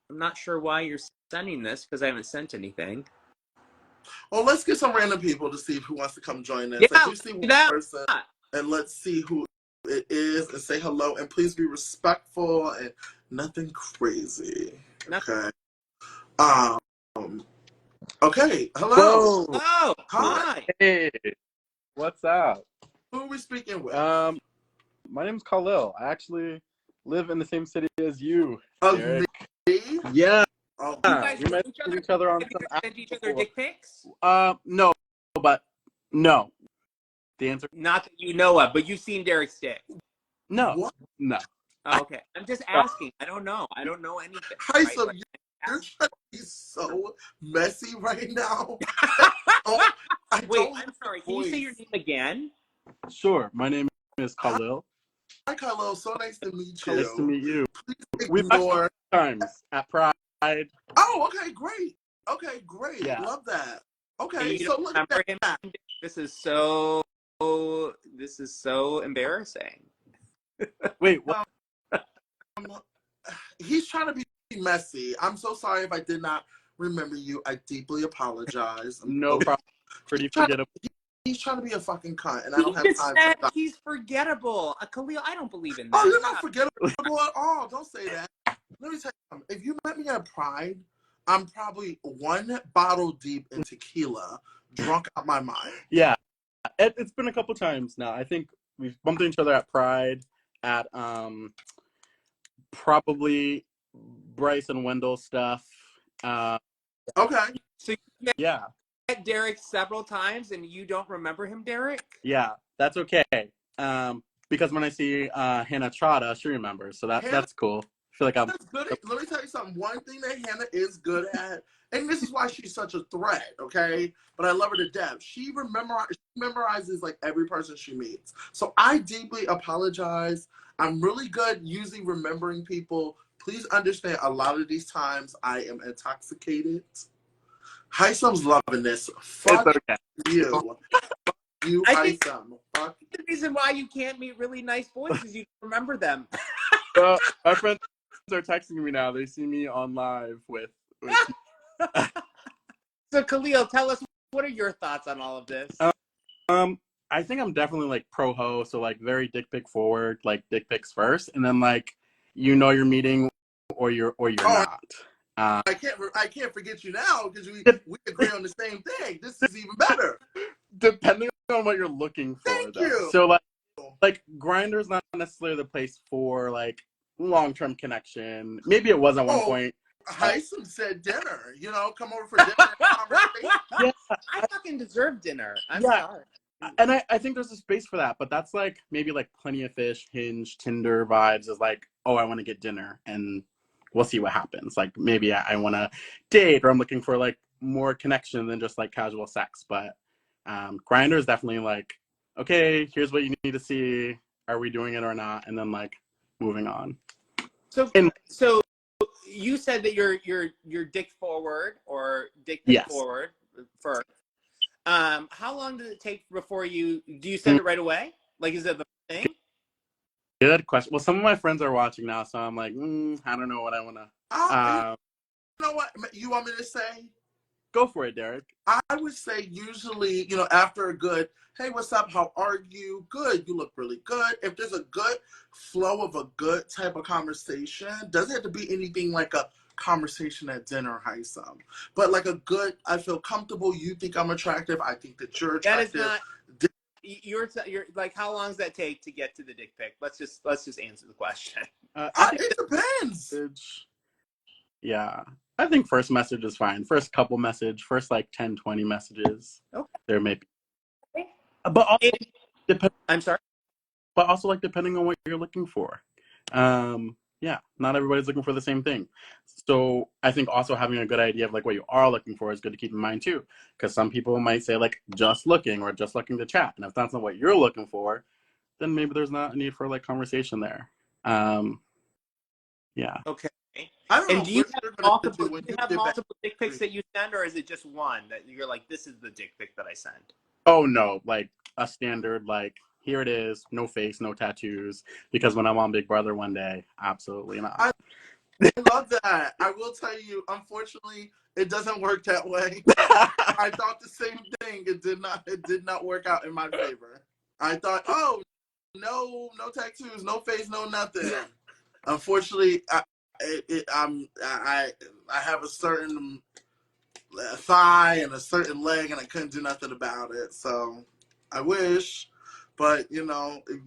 I'm not sure why you're sending this because I haven't sent anything. Well, let's get some random people to see who wants to come join us. Yeah, I do see one that. person, and let's see who it is and say hello. And please be respectful and nothing crazy. Okay. Um. Okay. Hello. Whoa. Oh, Hi. hi. Hey. What's up? Who are we speaking with? My name's Khalil. I actually live in the same city as you, Oh, Derek. me? Yeah. Oh, You guys We met each other on some send each other dick pics? no, but no. The answer Not that you know of, but you've seen Derek's dick. no. what? No. Oh, okay, I'm just asking. I don't know. I don't know anything. Hi, Right? so Like, you're trying to be so messy right now. I wait, don't have I'm sorry. a Can you say voice. your name again? Sure. My name is Khalil. Hi, Kylo. So nice to meet you. Nice to meet you. Please We've met ignore. times at Pride. Oh, okay, great. Okay, great. Yeah. Love that. And Okay, you so don't look at remember him? that. This is so. This is so embarrassing. Wait, what? He's trying to be messy. I'm so sorry if I did not remember you. I deeply apologize. No problem. Pretty forgettable. He's trying to be a fucking cunt, and I He don't have just time said for that. he's forgettable. Khalil, I don't believe in Oh, that. you're not forgettable at all. Don't say that. Let me tell you something. If you met me at Pride, I'm probably one bottle deep in tequila, drunk out my mind. Yeah. It's been a couple times now. I think we've bumped into each other at Pride, at probably Bryce and Wendell stuff. Okay. So you Yeah, met Derek several times, and you don't remember him, Derek? yeah, that's okay. Because when I see Hannah Trotta, she remembers, so that's cool. I feel like I'm. Hannah's good. Let me tell you something. One thing that Hannah is good at, and this is why she's such a threat, okay? But I love her to death. She memorizes like every person she meets. So I deeply apologize. I'm really good using remembering people. Please understand, a lot of these times I am intoxicated. Hisam's loving this. Fuck It's okay. you. Fuck you, I think Hisam. Fuck. the reason why you can't meet really nice boys is you don't remember them. My friends are texting me now. They see me on live with So Khalil, tell us, what are your thoughts on all of this? I think I'm definitely like pro ho, so like very dick pic forward, like dick pics first, and then like you're meeting or you're not. I can't forget you now because we agree on the same thing. This is even better. Depending on what you're looking for, Thank though. you. So like Grindr's not necessarily the place for like long-term connection. Maybe it was at one point. Hisam said dinner. You know, come over for dinner and conversation. Yeah, I fucking deserve dinner. I'm Yeah. sorry. and I think there's a space for that, but that's like maybe like Plenty of Fish, Hinge, Tinder vibes is like, oh, I want to get dinner and we'll see what happens. Like maybe I want to date or I'm looking for like more connection than just like casual sex. But Grindr is definitely like, okay, here's what you need to see. Are we doing it or not? And then like moving on. So you said that you're dick forward or dick pic Yes. forward first. How long did it take before you send it right away? Like, is it the thing? Good question. Well, some of my friends are watching now, so I'm like, I don't know what I want to. You know what you want me to say? Go for it, Derek. I would say usually, after a good, hey, what's up? How are you? Good. You look really good. If there's a good flow of a good type of conversation, doesn't have to be anything like a conversation at dinner, Hisam. But like a good, I feel comfortable. You think I'm attractive. I think that you're attractive. That is not. You're like, how long does that take to get to the dick pic? Let's just answer the question. It depends. Yeah. I think first message is fine. First couple message, first like 10, 20 messages. Okay. There may be. But also, I'm sorry. But also like depending on what you're looking for. Yeah, not everybody's looking for the same thing. So I think also having a good idea of like what you are looking for is good to keep in mind too. Because some people might say like just looking or just looking to chat. And if that's not what you're looking for, then maybe there's not a need for like conversation there. Yeah. Okay. I don't know. Do you have multiple dick pics that you send, or is it just one that you're like, this is the dick pic that I send? Oh no, like a standard, like here it is, no face, no tattoos. Because when I'm on Big Brother one day, absolutely not. I love that. I will tell you, unfortunately, it doesn't work that way. I thought the same thing. It did not work out in my favor. I thought, oh, no tattoos, no face, no nothing. Unfortunately, I have a certain thigh and a certain leg, and I couldn't do nothing about it. So I wish, but it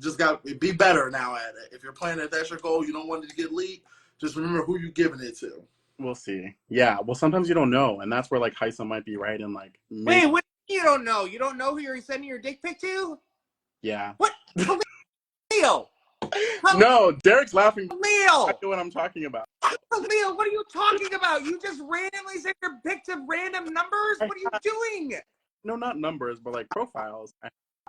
just got to be better now at it. If you're playing it, that's your goal. You don't want it to get leaked. Just remember who you're giving it to. We'll see. Yeah. Well, sometimes you don't know, and that's where like Hisam might be right. And like, wait, you don't know? You don't know who you're sending your dick pic to? Yeah. What? Khalil. No, Derek's laughing. Khalil. I know what I'm talking about. Khalil, what are you talking about? You just randomly send your pic to random numbers? What are you doing? No, not numbers, but like profiles.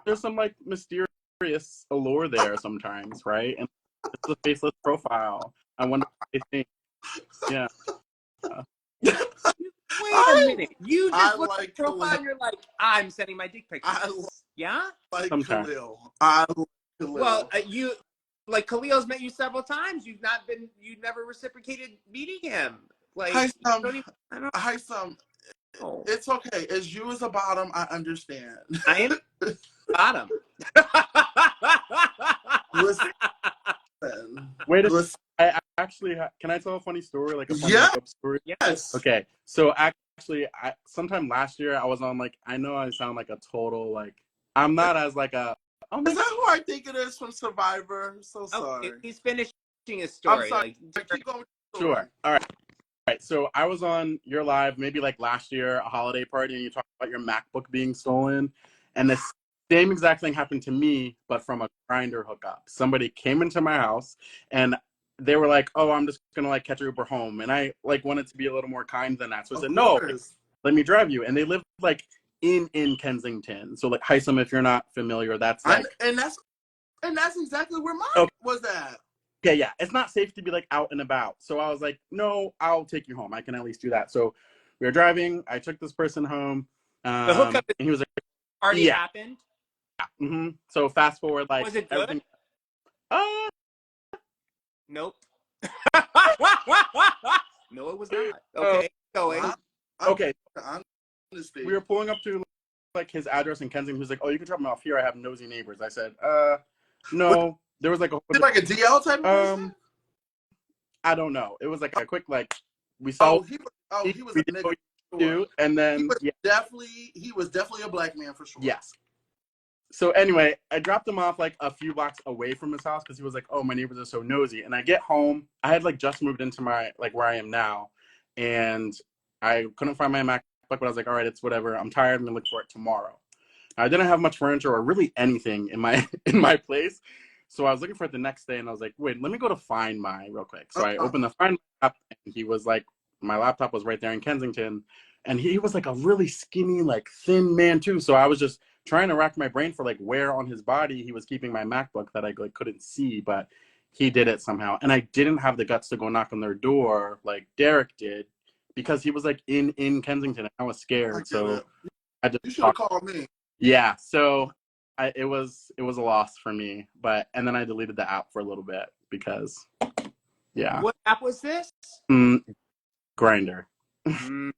There's some like mysterious allure there sometimes, right? And it's a faceless profile. I wonder what they think. Yeah. Wait a minute. You just look at the profile Khalil. and you're like, I'm sending my dick pics. Yeah? Like Sometimes. Khalil. I like Khalil. Well, Khalil's met you several times. You never reciprocated meeting him. Like, Hisam, it's okay. As you as a bottom, I understand. I am bottom. Listen. Wait a second. I actually can I tell a funny story, like a funny makeup story? Yes. Okay. So actually, sometime last year I was on like, I know I sound like a total like, I'm not as like a. Is that who I think it is from Survivor? So sorry. He's finishing his story. I'm sorry. Keep going. Sure. All right. So I was on your live maybe like last year, a holiday party, and you talked about your MacBook being stolen, and the same exact thing happened to me, but from a Grindr hookup. Somebody came into my house, and they were like, "Oh, I'm just gonna like catch your Uber home," and I like wanted to be a little more kind than that, so I said, "No, let me drive you." And they lived like in Kensington. So like Hisam, if you're not familiar, that's like and that's exactly where mine was at. Okay, yeah. It's not safe to be like out and about. So I was like, no, I'll take you home. I can at least do that. So we were driving, I took this person home. The hookup and he was like, already happened. Mm-hmm. So fast forward, like was it good? Everything... Nope. No, it was not. Okay, going. Okay. We were pulling up to like his address in Kensington. He was like, "Oh, you can drop me off here. I have nosy neighbors." I said, no. There was like a DL type of person? I don't know. It was like a quick like we saw. He was a nigga. Too, and then he was definitely a black man for sure. Yes. So anyway, I dropped him off like a few blocks away from his house because he was like, "Oh, my neighbors are so nosy." And I get home, I had like just moved into my like where I am now, and I couldn't find my MacBook, but I was like, "All right, it's whatever. I'm tired. I'm gonna look for it tomorrow." I didn't have much furniture or really anything in my place, so I was looking for it the next day, and I was like, "Wait, let me go to Find My real quick." So I opened the Find My app, and he was like, my laptop was right there in Kensington, and he was like a really skinny, like thin man too. So I was just trying to rack my brain for like where on his body he was keeping my MacBook that I like couldn't see, but he did it somehow. And I didn't have the guts to go knock on their door like Derek did because he was like in Kensington and I was scared. So I just you should have called me. Yeah. So it was a loss for me. And then I deleted the app for a little bit because, yeah. What app was this? Grinder. Mm-hmm.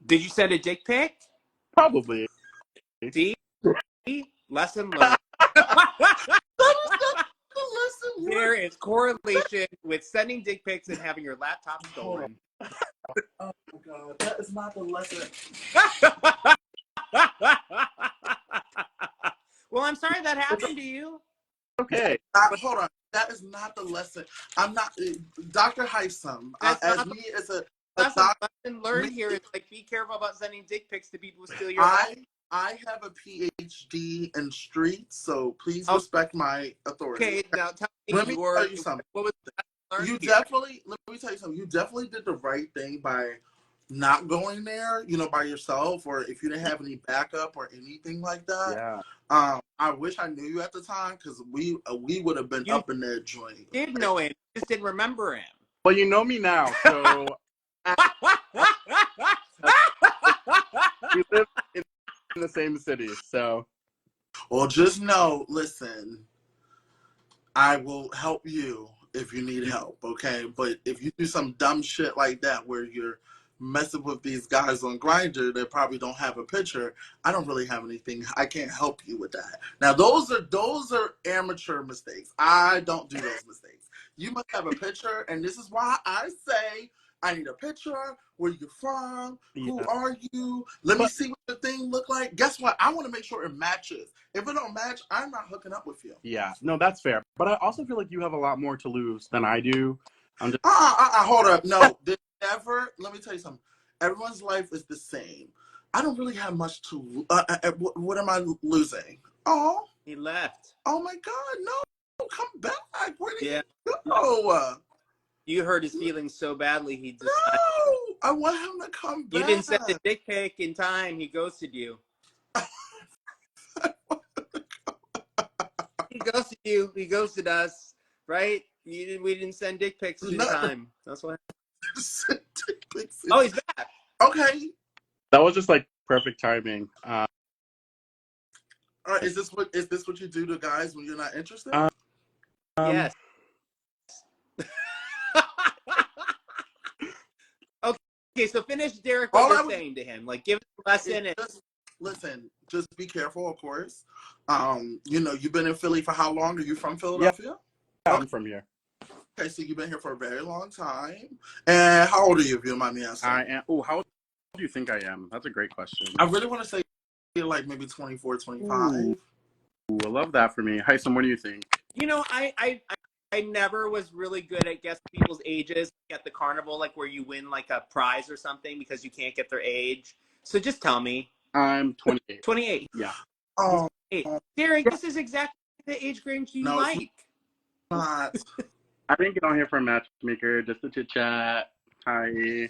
Did you send a dick pic? Probably. See? Lesson learned. There is correlation with sending dick pics and having your laptop stolen. Oh my god, that is not the lesson. Well, I'm sorry that happened to you. Okay. Hold on. That is not the lesson. I'm not Dr. Hisam. Lesson learned here is like be careful about sending dick pics to people who steal your life. I have a PhD in streets, so please respect my authority. Okay, now tell me Let me tell you something. What was let me tell you something. You definitely did the right thing by not going there, by yourself, or if you didn't have any backup or anything like that. Yeah. I wish I knew you at the time because we would have been up in that joint. You did know him, you just didn't remember him. Well, you know me now, so we live in the same city, so. Well, just know, listen, I will help you if you need help, okay? But if you do some dumb shit like that where you're messing with these guys on Grindr that probably don't have a picture, I don't really have anything. I can't help you with that. Now, those are amateur mistakes. I don't do those mistakes. You must have a picture, and this is why I say I need a picture. Where you from? Who are you? Let me see what the thing look like. Guess what? I want to make sure it matches. If it don't match, I'm not hooking up with you. Yeah, no, that's fair. But I also feel like you have a lot more to lose than I do. I'm just hold up. No, let me tell you something. Everyone's life is the same. I don't really have much to. What am I losing? Oh, he left. Oh my God, no! Come back. Where did he No. go? You hurt his feelings so badly he just. No, I want him to come back. You didn't send the dick pic in time. He ghosted you. He ghosted you. He ghosted us. Right? We didn't send dick pics in time. That's why. Oh, he's back. Okay. That was just like perfect timing. All right, is this what you do to guys when you're not interested? Yes. Okay, so finish, Derek, what you're saying to him. Like, give us a lesson. Listen, just be careful, of course. You've been in Philly for how long? Are you from Philadelphia? Yeah, I'm from here. Okay, so you've been here for a very long time. And how old are you, if you don't mind me asking? I am. Oh, how old do you think I am? That's a great question. I really want to say like maybe 24, 25. Ooh, I love that for me. Hisam, what do you think? I never was really good at guessing people's ages at the carnival, like where you win like a prize or something because you can't get their age. So just tell me. I'm 28. 28. Yeah. Oh, Derek, this is exactly the age range you like. Not. I didn't get on here for a matchmaker, just to chit chat. Hi.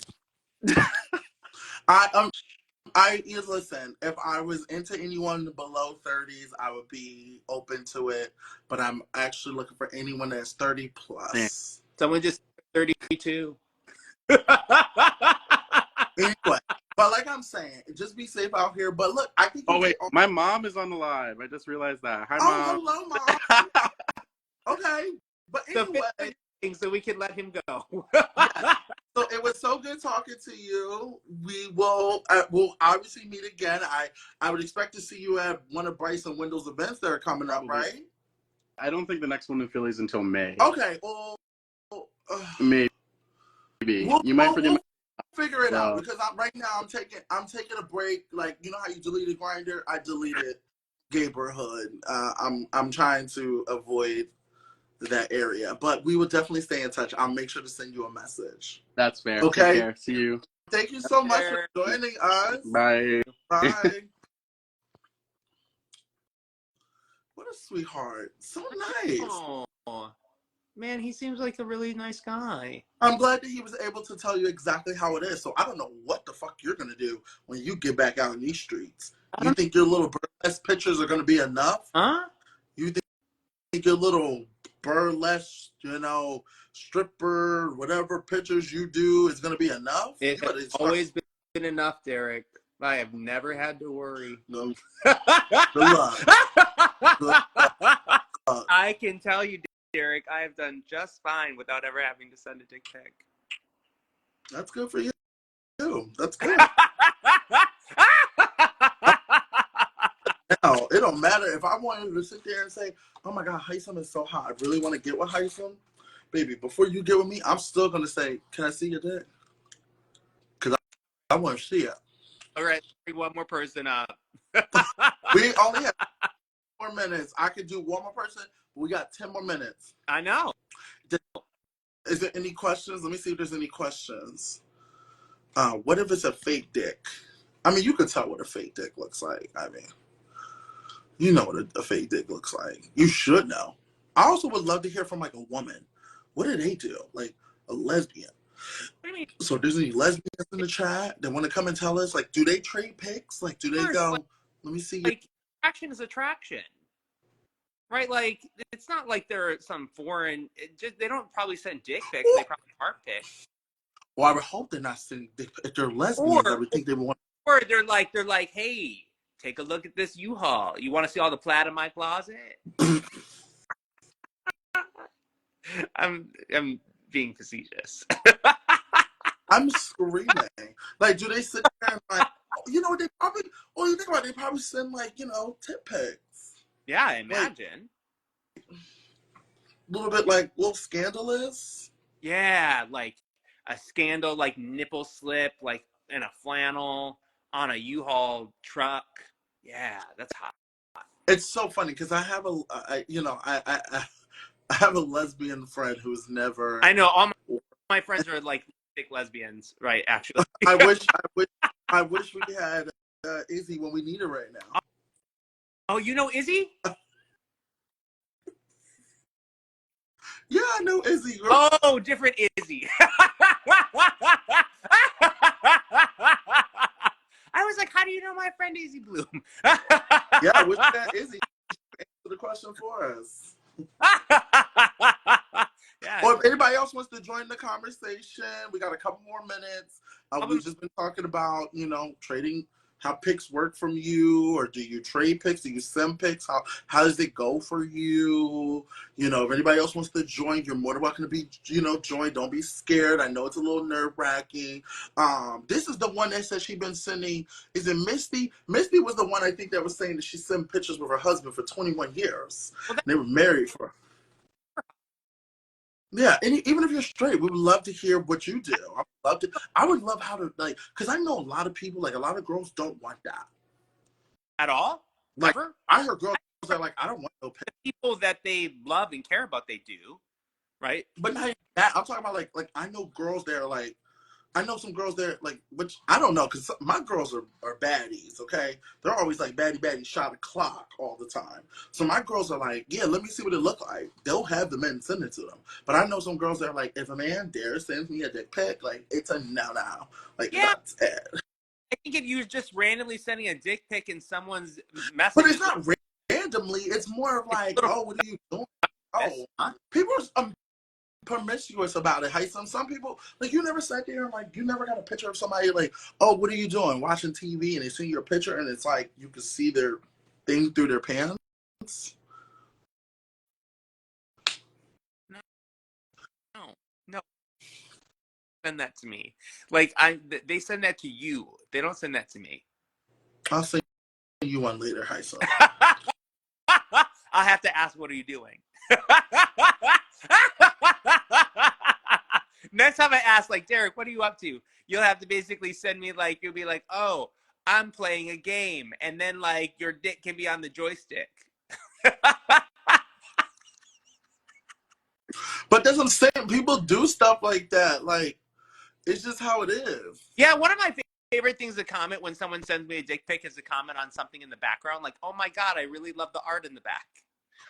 Listen, if I was into anyone below 30s, I would be open to it. But I'm actually looking for anyone that's 30 plus. Someone just 32. Anyway, but like I'm saying, just be safe out here. But look, I think. Oh wait, my mom is on the live. I just realized that. Hi, Mom. Hello, Mom. Okay, but anyway, so we can let him go. Yeah. So it was so good talking to you. We will we'll obviously meet again. I would expect to see you at one of Bryce and Wendell's events that are coming up, right? I don't think the next one in Philly is until May. Okay, well, maybe you might forget. We'll figure it out because right now I'm taking a break. Like, you know how you deleted Grindr? I deleted Gayborhood. I'm trying to avoid that area, but we will definitely stay in touch. I'll make sure to send you a message. That's fair. Okay. Take care. See you. Thank you so much for joining us. Bye. Bye. What a sweetheart. So nice. Oh, man, he seems like a really nice guy. I'm glad that he was able to tell you exactly how it is. So I don't know what the fuck you're gonna do when you get back out in these streets. You think your little burlesque pictures are gonna be enough? Huh? You think your little burlesque, stripper, whatever pictures you do is gonna be enough? It has always been enough, Derek. I have never had to worry. No. Good luck. Good luck. I can tell you, Derek, I have done just fine without ever having to send a dick pic. That's good for you. That's good. Now, it don't matter if I wanted to sit there and say, oh my God, Hisam is so hot. I really want to get with Hisam. Baby, before you get with me, I'm still going to say, can I see your dick? Because I want to see it. All right, one more person up. We only have 10 more minutes. I could do one more person, but we got 10 more minutes. I know. Is there any questions? Let me see if there's any questions. What if it's a fake dick? I mean, you can tell what a fake dick looks like. I mean, you know what a fake dick looks like. You should know. I also would love to hear from like a woman. What do they do? Like a lesbian. What do you mean? So there's any lesbians in the chat that want to come and tell us? Like, do they trade pics? Like, do they go, let me see you. Like, attraction is attraction. Right? Like, it's not like they're some foreign, they don't probably send dick pics. They probably heart pics. Well, I would hope they're not sending dick pics. If they're lesbians, I would think they would want. Or they're like, hey, take a look at this U-Haul. You want to see all the plaid in my closet? I'm being facetious. I'm screaming. Like, do they sit there and like, you know, they probably, oh, you think about it, they probably send like, you know, tit pics. Yeah, I imagine. Like, a little bit like, a little scandalous. Yeah, like a scandal, like nipple slip, like in a flannel on a U-Haul truck. Yeah, that's hot. It's so funny because I have I have a lesbian friend who's never. I know all my friends are like thick lesbians, right? Actually, I wish we had Izzy when we need her right now. Oh, you know Izzy? Yeah, I know Izzy. Oh, different Izzy. I was like, how do you know my friend Izzy Bloom? Yeah, I wish we had Izzy answer the question for us. Yeah. Or if anybody else wants to join the conversation, we got a couple more minutes. We've just been talking about, you know, trading, how pics work from you, or do you trade pics? Do you send pics? How does it go for you? You know, if anybody else wants to join, you're more than welcome to be, you know, join. Don't be scared. I know it's a little nerve-wracking. This is the one that said she's been sending, is it Misty? Misty was the one I think that was saying that she sent pictures with her husband for 21 years. Well, they were married for. Yeah, and even if you're straight, we would love to hear what you do. I would love how to, like, because I know a lot of people, like a lot of girls don't want that. At all? Like, ever? I heard girls that are like, I don't want no pics. People that they love and care about, they do, right? But not even that. I'm talking about like I know girls that are like, I know some girls there, like, which I don't know, because my girls are baddies, okay? They're always like baddie, shot o'clock all the time. So my girls are like, yeah, let me see what it look like. They'll have the men send it to them. But I know some girls that are like, if a man dares send me a dick pic, like, it's a no. Like, yeah. That's it. I think if you just randomly sending a dick pic in someone's message. But it's not randomly. It's more of like, oh, what are you doing? Oh, people are promiscuous about it. Some people, like, you never sat there and like, you never got a picture of somebody like, oh, what are you doing? Watching TV, and they see your picture and it's like you can see their thing through their pants. No. Send that to me. Like, they send that to you. They don't send that to me. I'll send you one later, Hisam. I'll have to ask, what are you doing? Next time I ask, like, Derek, what are you up to? You'll have to basically send me, like, you'll be like, oh, I'm playing a game. And then, like, your dick can be on the joystick. But that's what I'm saying. People do stuff like that. Like, it's just how it is. Yeah, one of my favorite things to comment when someone sends me a dick pic is to comment on something in the background. Like, oh, my God, I really love the art in the back.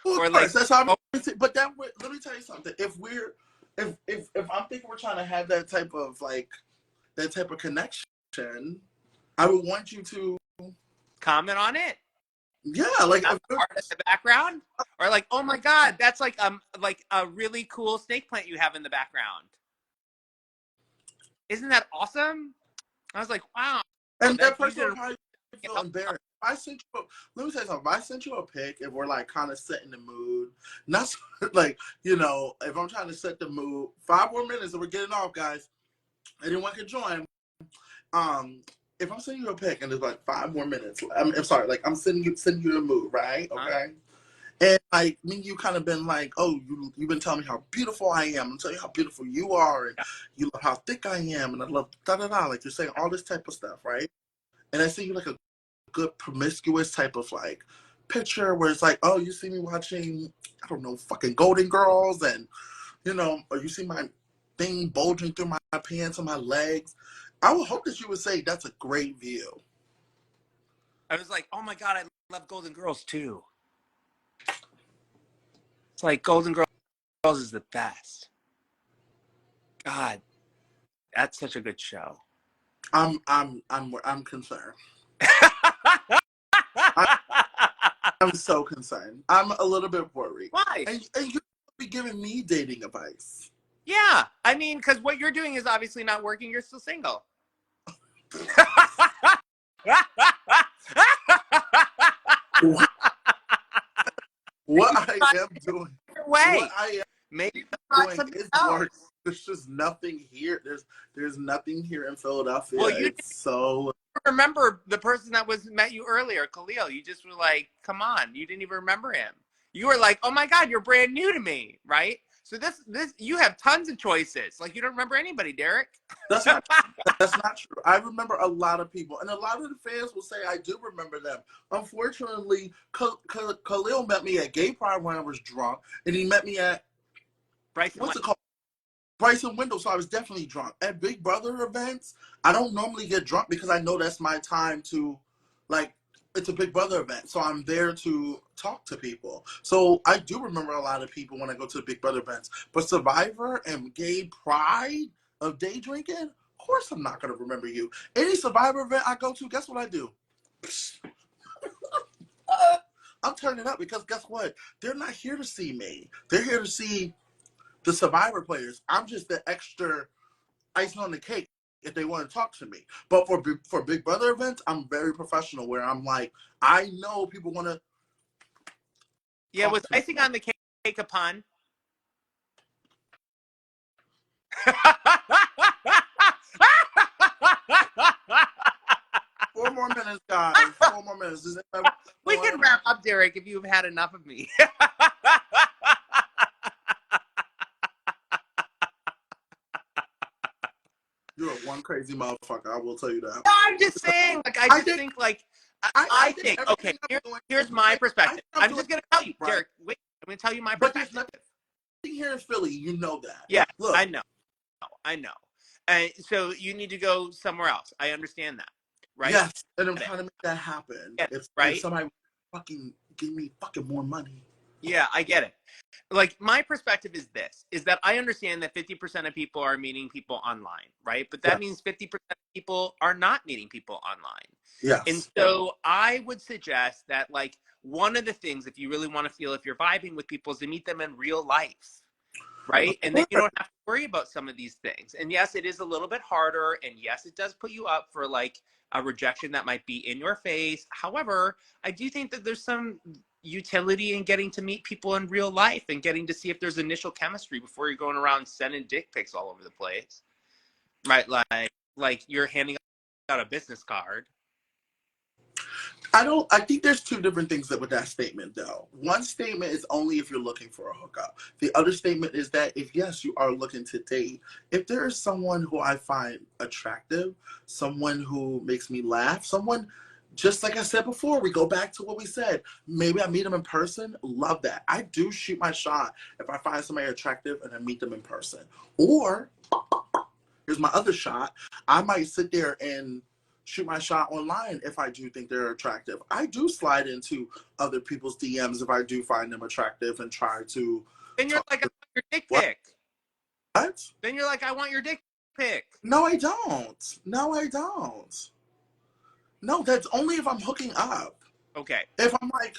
Well, or like, that's how. But that, let me tell you something. If I'm thinking we're trying to have that type of connection, I would want you to comment on it. Yeah, like art in the background, or like, oh my God, that's like a really cool snake plant you have in the background. Isn't that awesome? I was like, wow. And that you person will didn't. probably feel embarrassed. I sent you. Let me tell you something. If I sent you a pic, if we're like kind of setting the mood, not like if I'm trying to set the mood, 5 more minutes and we're getting off, guys. Anyone can join. If I'm sending you a pic and there's like 5 more minutes, I'm sorry, like I'm sending you a mood, right? Okay. And like me, you kind of been like, oh, you've been telling me how beautiful I am. I'm telling you how beautiful you are, and you love how thick I am, and I love da da da. Like you're saying all this type of stuff, right? And I see you like a good promiscuous type of like picture where it's like, oh, you see me watching, I don't know, fucking Golden Girls, and or you see my thing bulging through my pants and my legs. I would hope that you would say that's a great view. I was like, oh my God, I love Golden Girls too. It's like Golden Girls is the best. God, that's such a good show. I'm concerned. I'm so concerned. I'm a little bit worried. Why? And you be giving me dating advice. Yeah, I mean, because what you're doing is obviously not working. You're still single. What I am doing, what I am maybe doing is work. There's just nothing here. There's nothing here in Philadelphia. Well, you it's so. remember the person that met you earlier, Khalil. You just were like, "Come on!" You didn't even remember him. You were like, "Oh my God, you're brand new to me," right? So this you have tons of choices. Like you don't remember anybody, Derek. That's not true. I remember a lot of people, and a lot of the fans will say I do remember them. Unfortunately, Khalil met me at Gay Pride when I was drunk, and he met me at what's it called? Bryson Window. So I was definitely drunk. At Big Brother events, I don't normally get drunk because I know that's my time to, like, it's a Big Brother event. So I'm there to talk to people. So I do remember a lot of people when I go to the Big Brother events. But Survivor and Gay Pride of day drinking, of course I'm not going to remember you. Any Survivor event I go to, guess what I do? I'm turning up because guess what? They're not here to see me. They're here to see the Survivor players. I'm just the extra icing on the cake if they want to talk to me. But for Big Brother events, I'm very professional where I'm like, I know people want to. Yeah, was icing on the cake a pun? 4 more minutes, guys. 4 more minutes. We can wrap up, Derek, if you've had enough of me. You're one crazy motherfucker. I will tell you that. No, I'm just saying. Like, I think, like, I think. Okay, here's my perspective. I'm just gonna tell you, Derek. Wait, I'm gonna tell you my perspective. But there's nothing here in Philly. You know that. Yeah, look, I know. And so you need to go somewhere else. I understand that, right? Yes, and I'm trying to make that happen. Right? If somebody fucking give me fucking more money. Yeah, I get it. Like my perspective is this, is that I understand that 50% of people are meeting people online, right? But that means 50% of people are not meeting people online. Yes. And so I would suggest that like one of the things, if you really want to feel if you're vibing with people, is to meet them in real life. Right. And then you don't have to worry about some of these things. And yes, it is a little bit harder. And yes, it does put you up for like a rejection that might be in your face. However, I do think that there's some utility in getting to meet people in real life and getting to see if there's initial chemistry before you're going around sending dick pics all over the place. Right. Like you're handing out a business card. I think there's 2 different things with that statement, though. One statement is only if you're looking for a hookup. The other statement is that if, yes, you are looking to date, if there is someone who I find attractive, someone who makes me laugh, someone, just like I said before, we go back to what we said. Maybe I meet them in person, love that. I do shoot my shot if I find somebody attractive and I meet them in person. Or, here's my other shot, I might sit there and shoot my shot online if I do think they're attractive. I do slide into other people's DMs if I do find them attractive and try to. Then you're like, I want your dick pic. What? Then you're like, I want your dick pic. No, I don't. No, that's only if I'm hooking up. Okay. If I'm like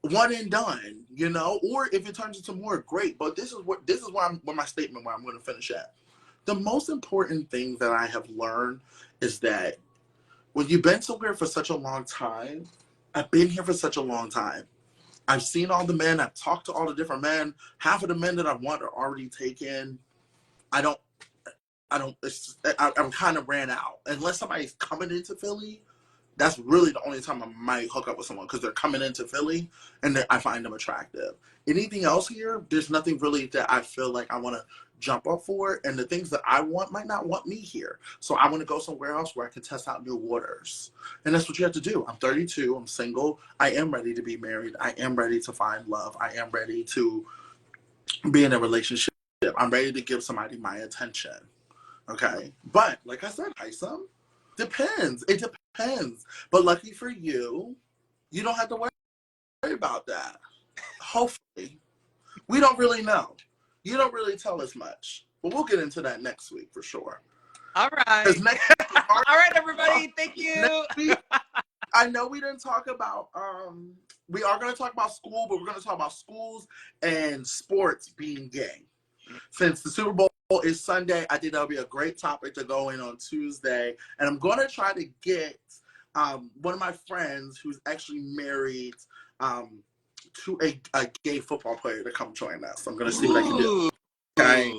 one and done, or if it turns into more, great. But this is where my statement where I'm going to finish at. The most important thing that I have learned is that when you've been somewhere for such a long time, I've been here for such a long time. I've seen all the men. I've talked to all the different men. Half of the men that I want are already taken. I don't. I'm kind of ran out. Unless somebody's coming into Philly, that's really the only time I might hook up with someone because they're coming into Philly and I find them attractive. Anything else here, there's nothing really that I feel like I want to jump up for. And the things that I want might not want me here. So I want to go somewhere else where I can test out new waters. And that's what you have to do. I'm 32. I'm single. I am ready to be married. I am ready to find love. I am ready to be in a relationship. I'm ready to give somebody my attention. Okay. But like I said, Hisam, depends. It depends. But lucky for you, you don't have to worry about that. Hopefully. We don't really know. You don't really tell us much. But we'll get into that next week for sure. All right. All right, everybody. Thank you. Next week, I know we didn't talk about, we are going to talk about school, but we're going to talk about schools and sports being gay. Since the Super Bowl is Sunday, I think that'll be a great topic to go in on Tuesday. And I'm going to try to get one of my friends who's actually married to a gay football player to come join us. I'm going to see what I can do. Okay.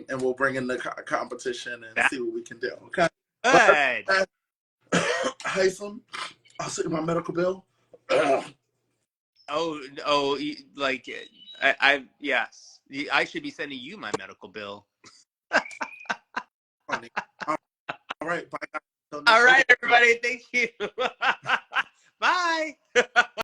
And we'll bring in the competition and see what we can do. Okay. Good. Hisam, I'll send you my medical bill. Like I yes. I should be sending you my medical bill. Funny. All right. Bye. All right, everybody. Thank you.